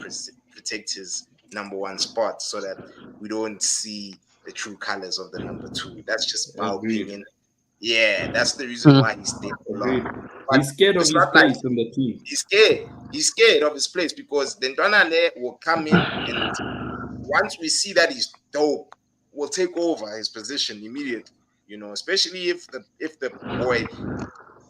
protect his number 1 spot so that we don't see the true colors of the number 2. That's just my Agreed. opinion. Yeah, that's the reason Mm. why he stayed so long. Agreed. But He's scared of it's his not like place in the team. he's scared. He's scared of his place because then Donale will come in, and once we see that he's dope, we'll take over his position immediately. Especially if the boy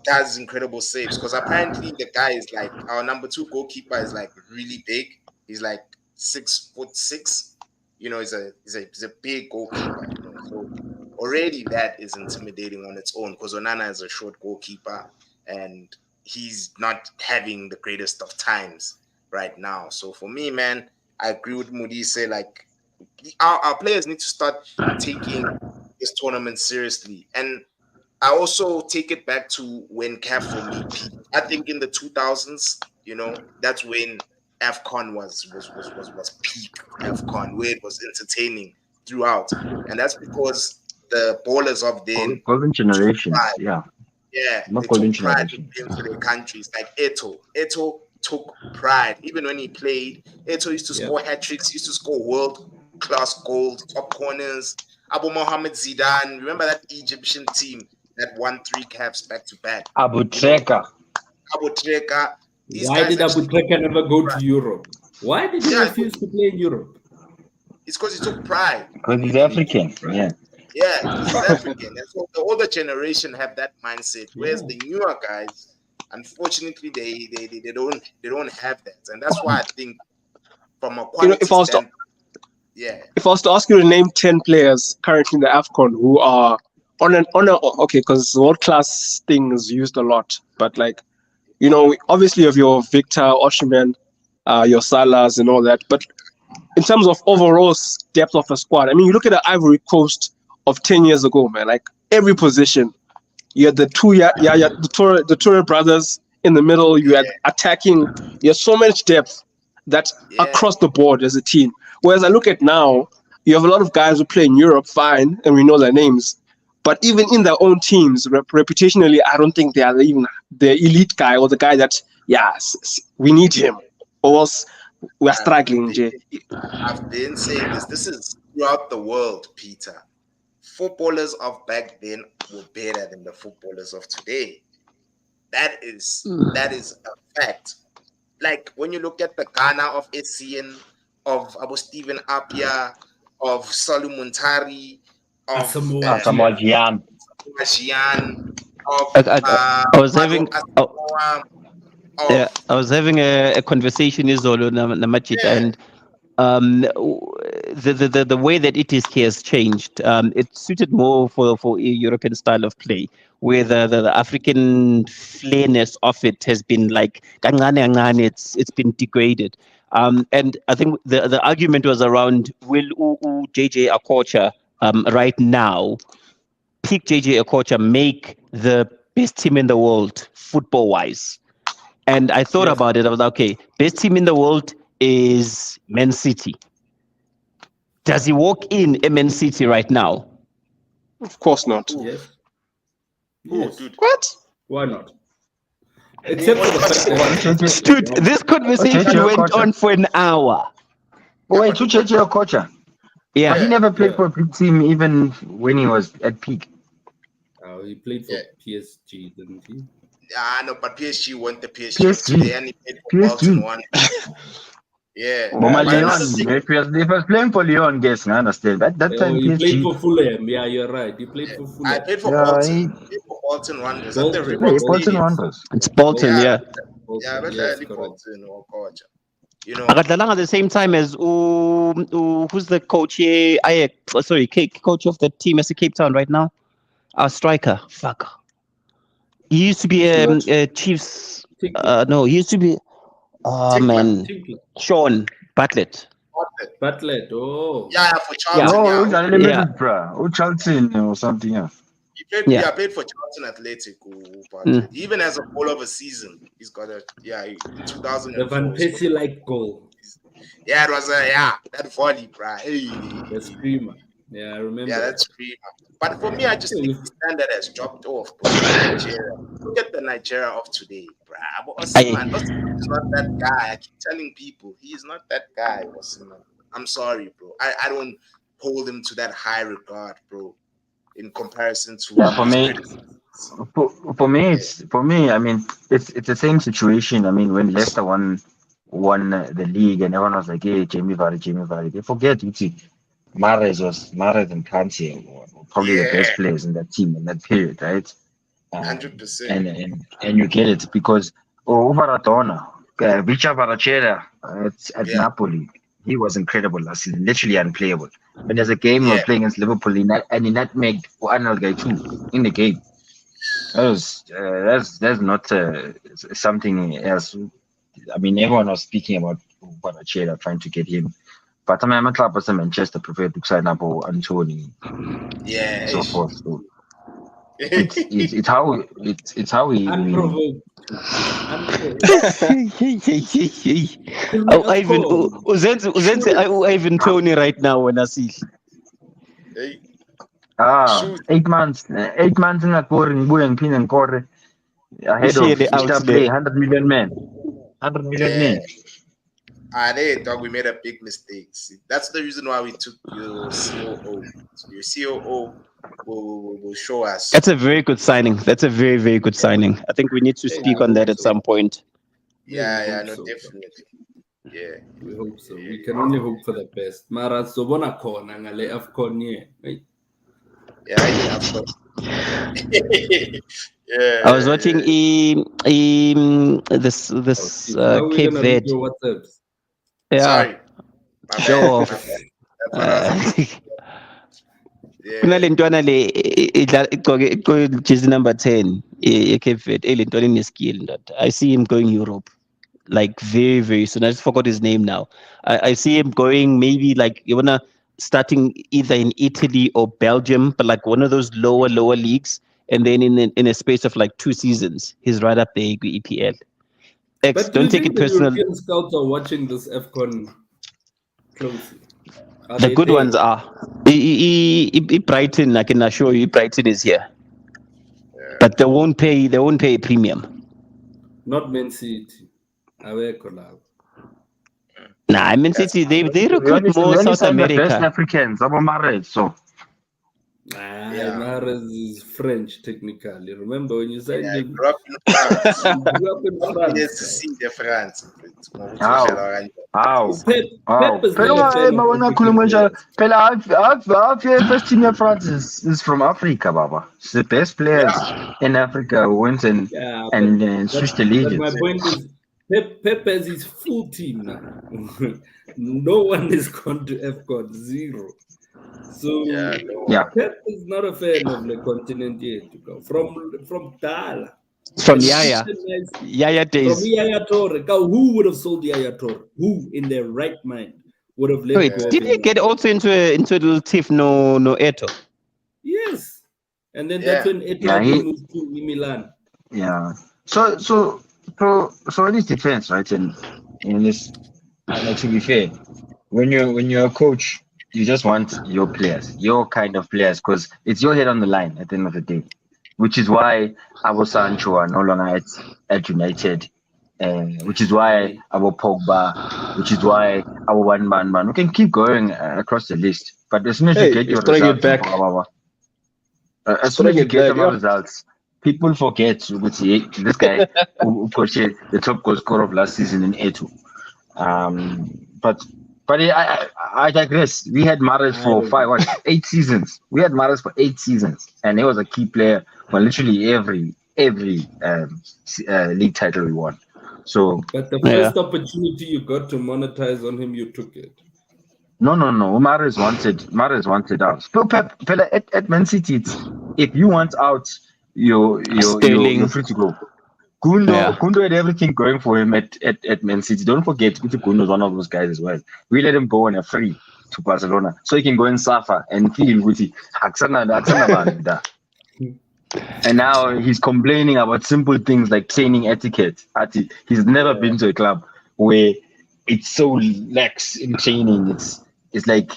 does incredible saves. Because apparently the guy is like our number 2 goalkeeper is like really big. He's like 6'6". He's a big goalkeeper. So already that is intimidating on its own because Onana is a short goalkeeper and he's not having the greatest of times right now. So for me, man, I agree with Moody. Say like our players need to start taking this tournament seriously. And I also take it back to when CAF for me peaked. I think in the 2000s, that's when AFCON was peak AFCON, where it was entertaining throughout. And that's because the ballers of then golden took generations. pride. Yeah, Yeah, not they golden took pride in generation. playing for their countries. Like Eto. Eto took pride. Even when he played, Eto used to Yeah. score hat tricks, used to score world-class goals, top corners. Abu Mohammed Zidane. Remember that Egyptian team that won 3 caps back to back? Abu You know, Treka. Abu Treka. These Why guys did Abu actually Treka never go to pride. Europe? Why did he Yeah, refuse to play in Europe? it's because he took pride Because he's in his African. pride. Yeah. Yeah, it's because he's African. And so the older generation have that mindset, whereas Yeah. the newer guys, unfortunately, they don't have that. And that's why I think from a If quality I was to standpoint, yeah. if I was to ask you to name 10 players currently in the AFCON who are okay, because world class thing is used a lot, but like obviously you have your Victor Osimhen, your Salahs and all that, but in terms of overall depth of a squad, I mean, you look at the Ivory Coast of 10 years ago, man. Like every position, you had the the Toure brothers in the middle. You had Yeah, attacking. You had so much depth that yeah, across the board as a team. Whereas I look at now, you have a lot of guys who play in Europe, fine, and we know their names. But even in their own teams, reputationally, I don't think they are even the elite guy or the guy that, we need him, or else we're I've struggling, been, Jay. I've been saying this. This is throughout the world, Peter. footballers of back then were better than the footballers of today. That is a fact. Like when you look at the Ghana of SCN, of Abu Stephen Apia, of Solomon Tari, of Asamoah Samuel Gyan. Gyan. Gyan, of I was Madu having Asamoah, yeah, of I was having a conversation with Zolo Namachita, yeah, and the way that it is here has changed. It suited more for a European style of play, where the African flairness of it has been like kancane kancane, it's been degraded. And I think the argument was around, will JJ Akocha right now pick JJ Akocha make the best team in the world football wise? And I thought Yes. about it. I was like, okay, best team in the world is Man City. Does he walk in Man City right now? Of course not. Yes. oh, Yes. dude. What? Why not? Except for the fact that Dude, this conversation went on for an hour. Wait, Uchechi Okocha. Yeah. But he never played Yeah. for a big team even when he was at peak. he played for Yeah. PSG, didn't he? No, but PSG won the PSG of PSG. today, and he played for PSG. Bolton one. Yeah. Boma But another Leon. thing, If he was playing for Leon, guess, I understand. At that time, He played PSG. for Fulham. Yeah, you're right. He played for I Fulham. played for Yeah, Bolton. he- I played for Bolton Wanderers at the Bolton. Reebok Bolton Stadium. Wanderers. It's Bolton, yeah. Yeah, but Yes, I correct. Bolton or Kocha. You know, Akadlalang at the same time as who's the coach here? Coach of the team as a Cape Town right now. Our striker. Fuck. He used to be a Chiefs. No, he used to be. Oh Tinkler. man, Tinkler. Sean Bartlett. Bartlett. Oh. Yeah, for Charlton. No, Yeah, Charlie Middlesbrough. Or Charlton or something else. he played. Yeah. Yeah, played for Charlton Athletic. But even as a goal of a season, he's got a in 2004. The Van Persie like goal. Yeah, it was that volley, bro. Hey. The screamer. Yeah, I remember. Yeah, that's free. But for me, I just think the standard has dropped off, bro. Nigeria. Look at the Nigeria of today, bro. Osimhen is not that guy. I keep telling people he is not that guy, Osimhen. I'm sorry, bro. I don't hold him to that high regard, bro. In comparison to Yeah, for me. I mean, it's the same situation. I mean, when Leicester won the league, and everyone was like, "Hey, Jamie Vardy." They forget Mahrez and Kante were probably the best players in that team in that period, right? 100%. And you get it because Maradona, Vicha Varachera at Napoli, he was incredible last season, literally unplayable. When there's a game we were playing against Liverpool, he nutmegged Arnold guy too in the game. That's not something else. I mean, everyone was speaking about Varachera trying to get him. But I mean, I'm a club as Manchester prefer to sign up Anthony, so forth. So it's how we. Unprovoked. Ivan Ivan Tony right now when I see. Hey. 8 months. 8 months in that boring and pin and quarter ahead of Easter play. 100 million men. 100 million men. They thought we made a big mistake. See, that's the reason why we took your COO. So your COO will show us. That's a very good signing. That's a very, very good signing. I think we need to speak on that at some point. Yeah, definitely. Yeah. We hope so. We can only hope for the best. Mara sobona khona ngale AFCON ye. Yeah, of course. Yeah. I was watching this Cape Verde. Yeah. Sorry. Show off. Kunalentwana le igqoke jersey number 10 Cape Verde. Elentwana ineskill ndoda. I see him going Europe like very, very soon. I just forgot his name now. I see him going maybe like starting either in Italy or Belgium, but like one of those lower leagues, and then in a space of like 2 seasons, he's right up there EPL. But don't take it personal. European scouts are watching this AFCON closely. The good ones are. Brighton, I can assure you, Brighton is here. Yeah. But they won't pay a premium. Not Man City. Nah, Man City, they recruit more South America. The best Africans, so. Yeah. Mahrez is French technically. Remember when you said Yeah, I him? grew up in France. He grew up in Yes, France, to guys. see the France. How? Pep is Phela not a fan of African ungakhuluma njalo. players. Phela half your first team of France is from Africa, Baba. It's the best players in Africa who went Yeah, and switched the but my legions. point is, Pep has his full team now. No one is gone to AFCON, zero. So Yeah, no Yeah. one. Pep is not a fan of the continent yet to go from Dala. From And Yaya from days. Yaya Torre. Now, who would have sold Yaya Torre? Who in their right mind would have let Wait, go of did he him? get also into a little tiff? No, Eto. Yes. And then that's Yeah. when Eto Yeah, again moved to Milan. yeah. So in his defense, right? And in this, to be fair, when you're a coach, you just want your players, your kind of players, because it's your head on the line at the end of the day. Which is why our Sancho are no longer at United. Which is why our Pogba, which is why our one man. We can keep going across the list. But as soon as you Hey, get your he's throwing it results, back. as He's soon as throwing you it get back, our yeah. results, people forget this guy who pushed the top goal scorer of last season in A2. But I digress. We had Mahrez I for don't know. 8 seasons. We had Mahrez for 8 seasons, and he was a key player for literally every league title we won. So But the Yeah. first opportunity you got to monetize on him, you took it. no. Mahrez wanted out. So Pep, at Man City, if you want out, you're Sterling. free to go. Gundo, Yeah. Gundo had everything going for him at Man City. Don't forget, Gundo is one of those guys as well. We let him go on a free to Barcelona so he can go and suffer and feel with it. And now he's complaining about simple things like training etiquette. He's never been to a club where it's so lax in training. It's like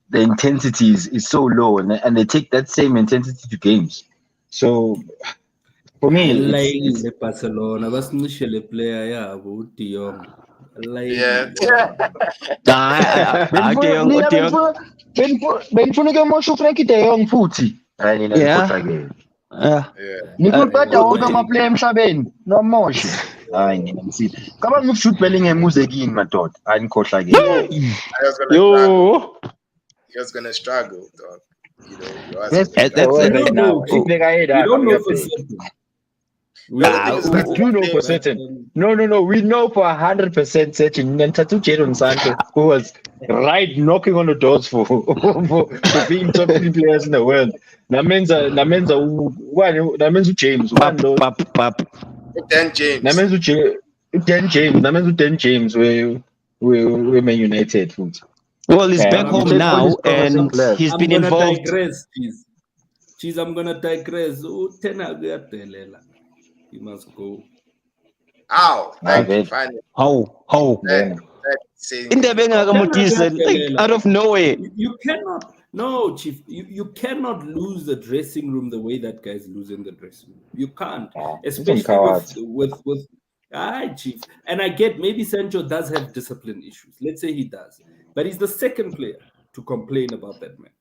the intensity is so low, and they take that same intensity to games. So for me, it's Alayile Barcelona basinishele player yabo uDe Jong. Yeah. Alayile. Mina benifuna ukuyomosha uFrankie de Jong futhi. Hayi nina Yeah. nikhohlwa ke. Yeah. Yeah. Nikuqeda wonke Uthi amaplayer emhlabeni. Nomoshe. Hayi nina msile. Cabanga uJude Bellingham uze kini madoda. Hayi nikhohlwa ke. I was gonna struggle. Yo, He was gonna struggle, dog. You know, he was Yes, gonna That's struggle. we it. right don't now. know. Oh, We don't know for certain. No, the thing is We that's do know for certain. No. We know for 100% certain. Nantatu Jadon Sancho, who was right knocking on the doors for being top 3 players in the world. Namenza James. One though. pap. Dan James. Namenza Dan James. We Man United. Futhi. Well, he's back We home take all these now, promising and players. he's I'm been gonna involved. digress, cheese. I'm gonna digress. Ten agadelela. He must go. Ow. Like, Okay. finally. How? That saying In the it. like out of nowhere. You cannot. No, chief. You cannot lose the dressing room the way that guy's losing the dressing room. You can't, especially with. Aye, chief. And I get maybe Sancho does have discipline issues. Let's say he does, but he's the second player to complain about that man.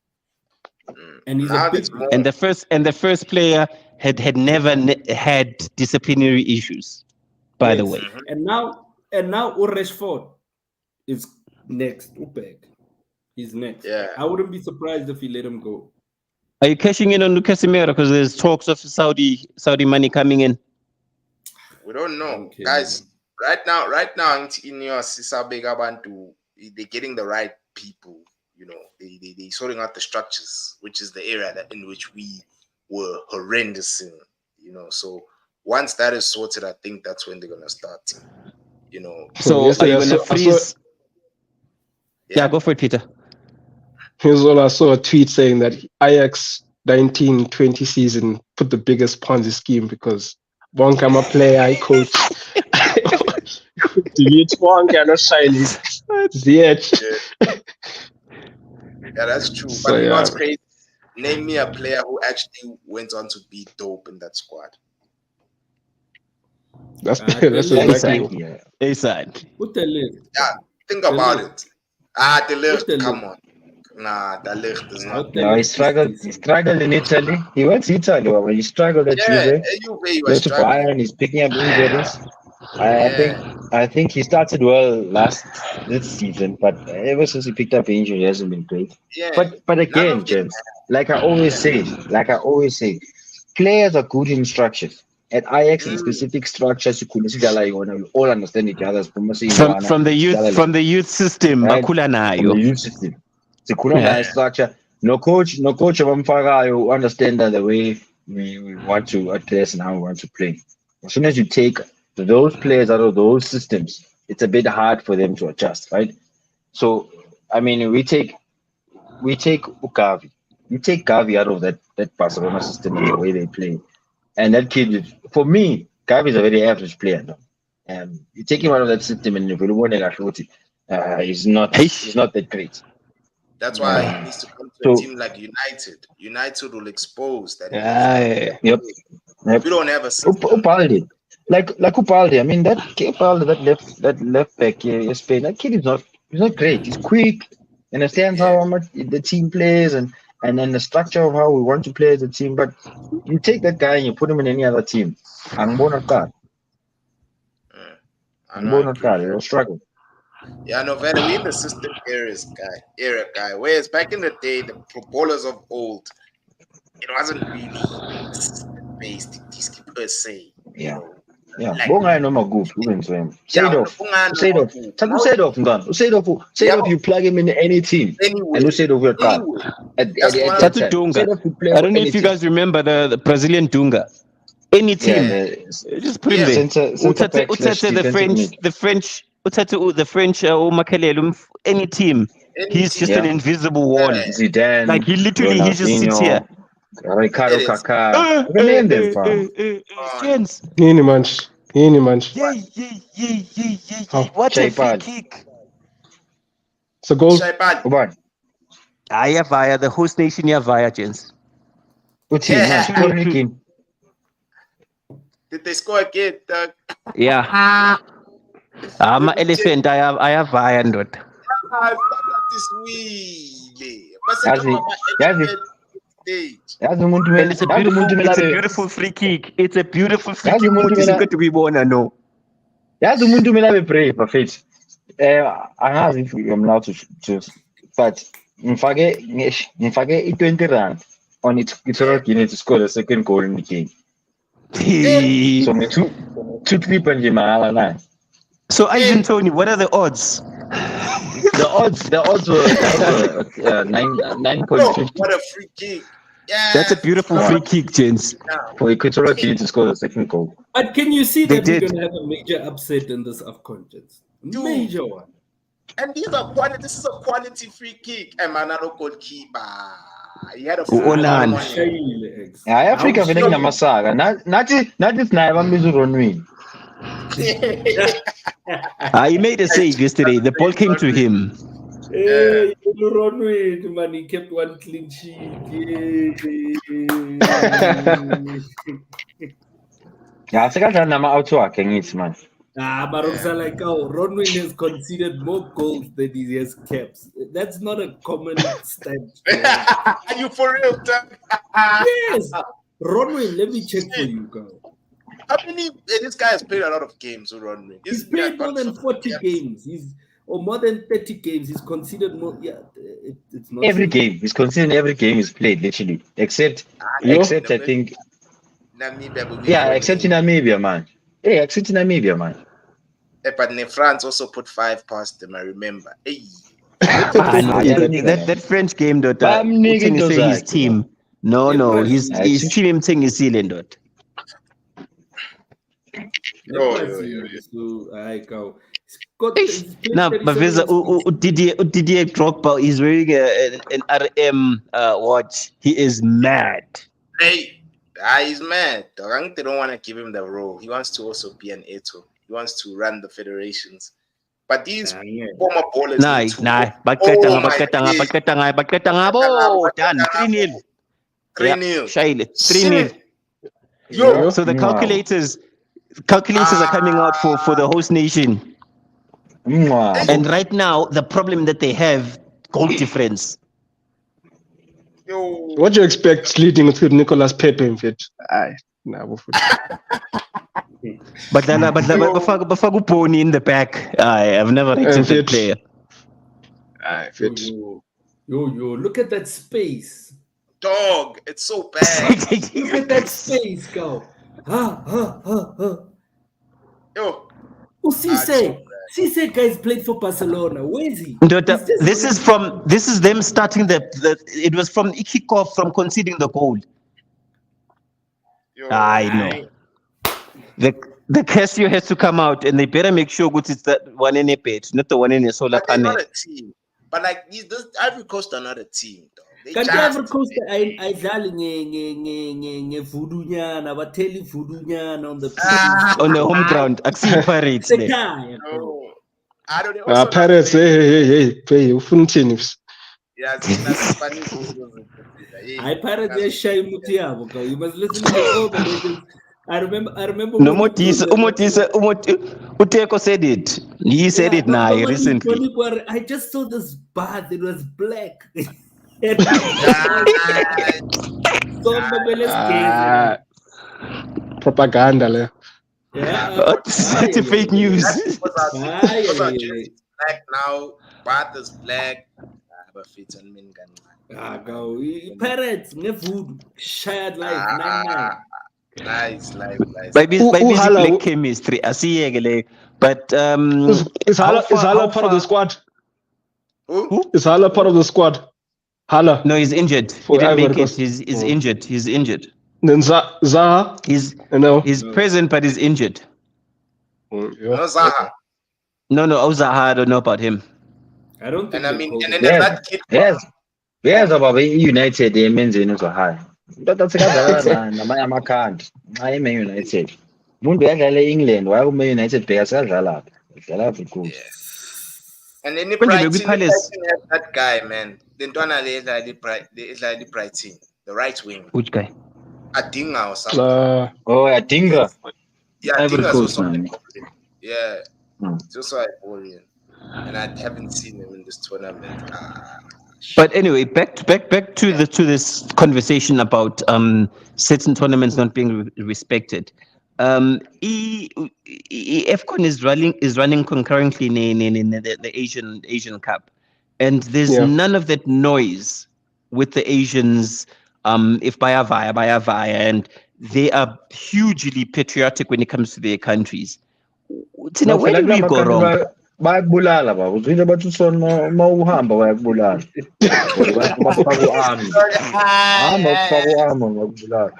And he's Now a big it's more. And the first player had never had disciplinary issues. By the way, And now Rashford is next. Upeg. He's next. Yeah. I wouldn't be surprised if he let him go. are you cashing in on Casemiro because there's talks of Saudi money coming in? We don't know. Okay. Guys, right now in your Sisa Big Abantu, they're getting the right people, you know. They sorting out the structures, which is the area in which we were horrendous in, you know. So once that is sorted, I think that's when they're gonna start, you know. So yesterday are you gonna freeze? Yeah, go for it, Peter. here's what I saw a tweet saying that Ajax 1920 season put the biggest Ponzi scheme because Bonkama player, I coach. Delete Wonka, not shiny. Yeah, that's true. So, But you know yeah. what's crazy? Name me a player who actually went on to be dope in that squad. That's Delete. exactly. A-side. Put the list. Yeah, think about it. The left. Put the Come list. on. Nah, that Ligt is not Out there. No, he there. struggled. He struggled in Italy. He went to Italy, but he struggled at Yeah, Juve. Juve Go was to struggling. Bayern. He's picking up injuries. Yeah. I think he started well this season, but ever since he picked up injury, he hasn't been great. Yeah. But None again, of them. gents, like I always say, players are good in structures. At Ajax, in Mm, specific structures, you all understand each other's From the youth system, right? bakula From the nayo. youth system. Sikhula Yeah. ngayo structure. No coach abamfakayo understand that the way we want to address and how we want to play. As soon as you take those players out of those systems, it's a bit hard for them to adjust, right? So I mean we take Ukavi. You take Gavi out of that Barcelona system and the way they play. And that kid is, for me, Gavi is a very average player. No? You take him out of that system and if you want to he's not that great. that's why he Um, needs to come to a so team like United. United will expose that he's not Yeah. that yep, good. yep. We don't have a system. Upaldi, like Upaldi. I mean Upaldi, that left back here in Spain. That kid is not great. He's quick. He understands Yeah. how much the team plays and then the structure of how we want to play as a team. But you take that guy and you put him in any other team, I'm born of that. Mm, I I'm know, I born of agree. that. He'll struggle. Yeah, no, very. We in the system era guy. Whereas back in the day, the footballers of old, it wasn't really based per se. You Yeah. know, Yeah, like bonga noma kuphi ubenzweni. yeah, Seedorf. unokungani Seedorf. nomakude. Take Now, Seedorf mngani. yeah, Seedorf you plug him in any team. And anyway, Seedorf will cut anyway, at that's at one of that the Tatu time. Dunga. Seedorf will play I for don't know any if you team. guys remember the Brazilian Dunga. Any Yeah, team, just put him yeah. there. center back slash Utete defensive mid. the French Makelele, any team. Any He's team, just an Yeah. invisible wall. yeah, Like Zidane, he just sits here. Ronaldinho, Ricardo it is. Kaká. You can name them, fam. On Gents. Yini manje. Yini manje. How? What a free Chaipal. kick. It's a goal. Shaibad. Uban. Via the host nation here via gents. Uti, man. Scoring again. Did they score again, Doug? Yeah. I'm an elephant. I have via not. This week. But Yazi. stage. Yazi umuntu And it's a beautiful free kick. It's a beautiful free Yazi kick. umuntu Which is good to be born, I know. yazi umuntu kumele abe brave bafethu. Angazi if I'm allowed to but ngifake i-20 rand on Equatorial Guinea to score the second goal in the game. So two clip nje mahala na. So Agent Tony, what are the odds? The odds were 9.50 What a free kick. Yeah. That's a beautiful free kick, gents. for Equatorial Guinea to score the second goal. But can you see They that we're did. going to have a major upset in this AFCON? Gents? Major one. And this is a quality free kick. And Manado goalkeeper. He had a Onani. Shayile eggs. Yeah, Africa vele kunamasaga. Nathi sinaye bambiza uRonwin. He made a save yesterday. The ball came to him. Hey, Ronwin, man, he kept one clean sheet. Yeah, sekadlala nama-auto wakhe ngithi man. But I'm like, oh, Ronwin has conceded more goals than he has caps. That's not a common stat. Are you for real, Doug? Yes. Ronwin, let me check for you, girl. How many? This guy has played a lot of games, Ronwin. He's played more than 40 games. Or more than 30 games. He's considered more. Yeah, it's not Every game. He's considering every game he's played, literally. Except I think. Namibia. Yeah, except in Namibia, man. Hey, except in Namibia, man. But France also put 5 past them, I remember. Hey. That French game, dot. Nigga Say his Dozak, team. No, his team thing is Zealand, dot. So I go. Now, Baveza, Didier Drogba is wearing an RM watch. He is mad. Hey, he's mad. They don't want to give him the role. He wants to also be an Eto. He wants to run the federations. But these former ballers. Nah. Baketanga. Done. 3-0. 3-0. Shaile. 3-0. Yo. So the calculators are coming out for the host nation. And right now, the problem that they have, goal difference. What do you expect leading with Nicolas Pepe in fit? Aye. Nah, But Bafagu Pony in the back. I've never rated that player. Aye, fit. Yo, look at that space. Dog, it's so bad. Look at that space, go. Yo. Cisse guys played for Barcelona. Where is he? This is them starting it was from kickoff from conceding the goal. Yo, I know. The Casio has to come out and they better make sure it's that one in a page, not the one in a solar but they're panel. not a team. But like this Ivory Coast are not a team, dog. Kanti Ivory Coast ayidlali ngevudunyana, batheli vudunyana on the pitch. On the home ground. Akusiyi Pirates le. No. I don't know. Pirates, hey, ufuna uthini? Yeah, that's funny. I Pirates yashaya imuthi yabo, go. You must listen to all the legends. I remember. No Uteko said it. He said it now recently. I just saw this bath. It was black. Propaganda le. Yeah. Such a fake news. Black now, bath is black. But fit on min gun. Go. Pirates, nevudu. Shared life. Nice. By black chemistry. But is Hala part of the squad? Who? Is Hala part of the squad? Hala. No, he's injured. He didn't make it. He's injured. He's injured. Then Zaha. He's present, but he's injured. No Zaha. No, Zaha. I don't know about him. I don't think. And I mean, and then that kid. Yes, about United. They means in Zaha. That's a guy. I can't. I am United. Mundu yadlala England. Why would United players adlala? Adlala for And then Brighton has that guy, man. Then is like the Brighton, the right wing. Which guy? Adinga or something. Adinga. Yeah, Adinga is also yeah. It's also Ivorian. And I haven't seen him in this tournament. But anyway, back to this conversation about certain tournaments not being respected. AFCON is running concurrently in the Asian Cup, and there's none of that noise with the Asians. If via, and they are hugely patriotic when it comes to their countries. Tina, where did we go wrong? Bayakubulala baba uzwile bathi usona mawuhamba bayakubulala ngakubulala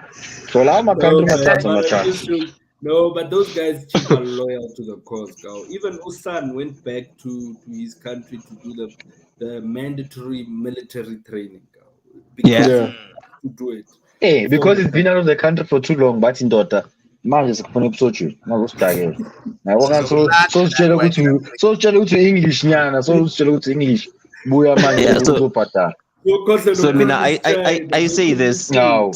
so la amakantri mathatha mathatha. No, but those guys are loyal to the cause, girl. Even Usan went back to his country to do the mandatory military training, girl. To do it. Hey, because it's been out of the country for too long, but in daughter. Manje sikufuna ubusotshu nakusitake nabona so sitshela ukuthi English nyana so sitshela ukuthi English buya manje uzobhatala. So I say this now,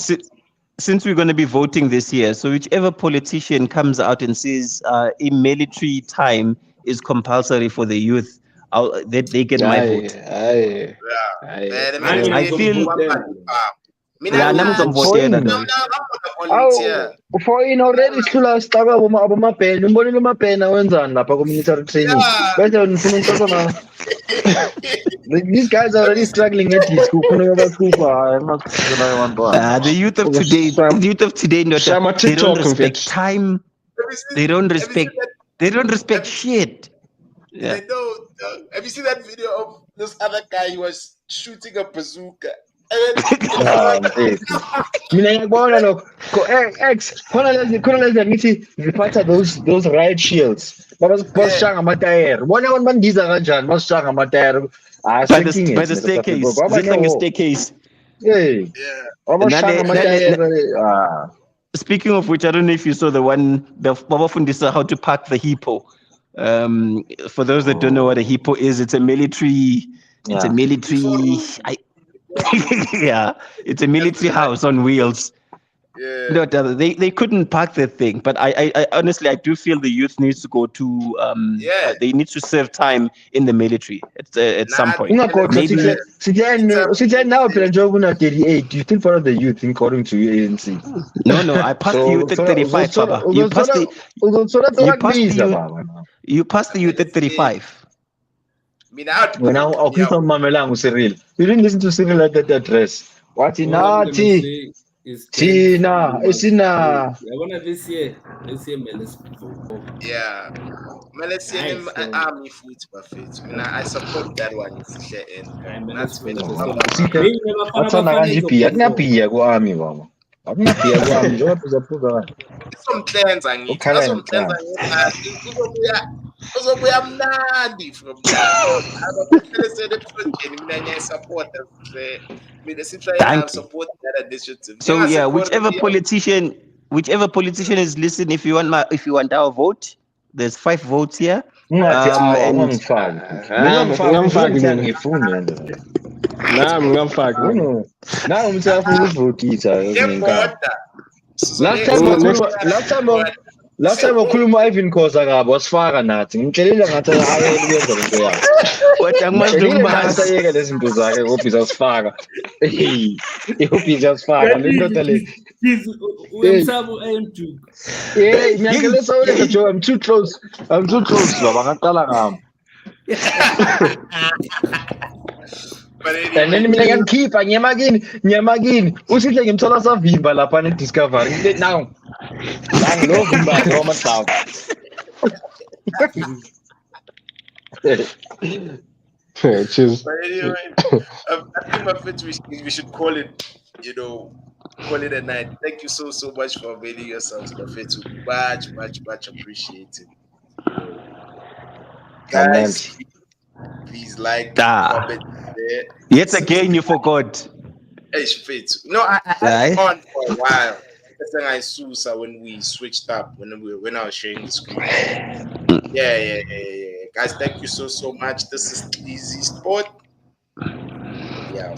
since we're going to be voting this year, so whichever politician comes out and says a military time is compulsory for the youth, they get my vote. I feel for already sula staba abomapeni umbonile umapena wenzani lapha ku military training bese ngifuna ukuzona these guys are already struggling at this kukhona abakhupha the youth of today they don't respect time, they don't respect shit. They don't. Have you seen that video of this other guy who was shooting a bazooka? Mina ngiyabona lokho ex khona lezi ngithi ziphatha those riot shields basishanga amatayere bona abantu bandiza kanjani basishanga amatayere by the staircase zidla staircase. Abashanga amatayere. Speaking of which, I don't know if you saw the one the Babafundisa how to park the hippo. For those that don't know what a hippo is, it's a military it's a military house on wheels, Yeah. No, they couldn't park the thing, but I honestly I do feel the youth needs to go to Yeah. they need to serve time in the military at some Nah, point. Ungakhohlwa Maybe sithi nawo phela njengoba una-38 you still part of the youth according to ANC. no, I passed the youth at 35, Baba. You passed the uzothola you passed the sokakubiza youth baba. you passed the youth at 35. Mina out. Wena awukhulisa umamelanga uCyril. You didn't listen to Cyril at that address. Wathi All I'm gonna nathi say is thina esina I wanna this year, man, let's vote. Yeah. Let's see Nice, so- army foot buffet. I support that one. Man, That's let's better. vote. Sithe Maybe Bafana athanda Bafana kanje ibhiya kunabhiya ku-army baba. Akunabhiya ku-army njengoba uzaphuza Some plans angithi. ukhala Some plans nemhlanga. uzobuya mnandi from there. Abaphele sele mina ngiyasupport mina sitry Thank you. support that initiative. So yeah, whichever politician is listening, if you want our vote, there's 5 votes here. Ungathi And ungangifaki. Ngamfaki Bengamfaki mina. ngifuni yena. Nami ngamfaki mina. Uno. Na umthafu ukuvotisa ngenkani. Last time wakhuluma Ivan Khoza kabi wasifaka nathi. Ngimtshelile ngathi ayeke ukwenza lento yakhe. what Ngimtshelile ngathi Angmas ayeke lezi zinto zakhe office asifaka. I-office asifaka le ndoda le. Uyamsaba uAndrew. Ngiyangele sawuletha Joe, I'm too close baba ngaqala ngami. But And then mina ngiyakhipha nyamakini usihle ngimthola savimba lapha ne-discovery ngithi now lo vimba Roma South. Cheers. But anyway, I think my friends, we should call it, call it a night. Thank you so much for availing yourselves, my friends. Much appreciated. Guys, please like, comment there. Yet again you forgot. Hey, Shfit. No, I had it on for a while. That's when I saw when we switched up when I was sharing the screen. Yeah. Guys, thank you so much. This is Easy Sport. Yeah.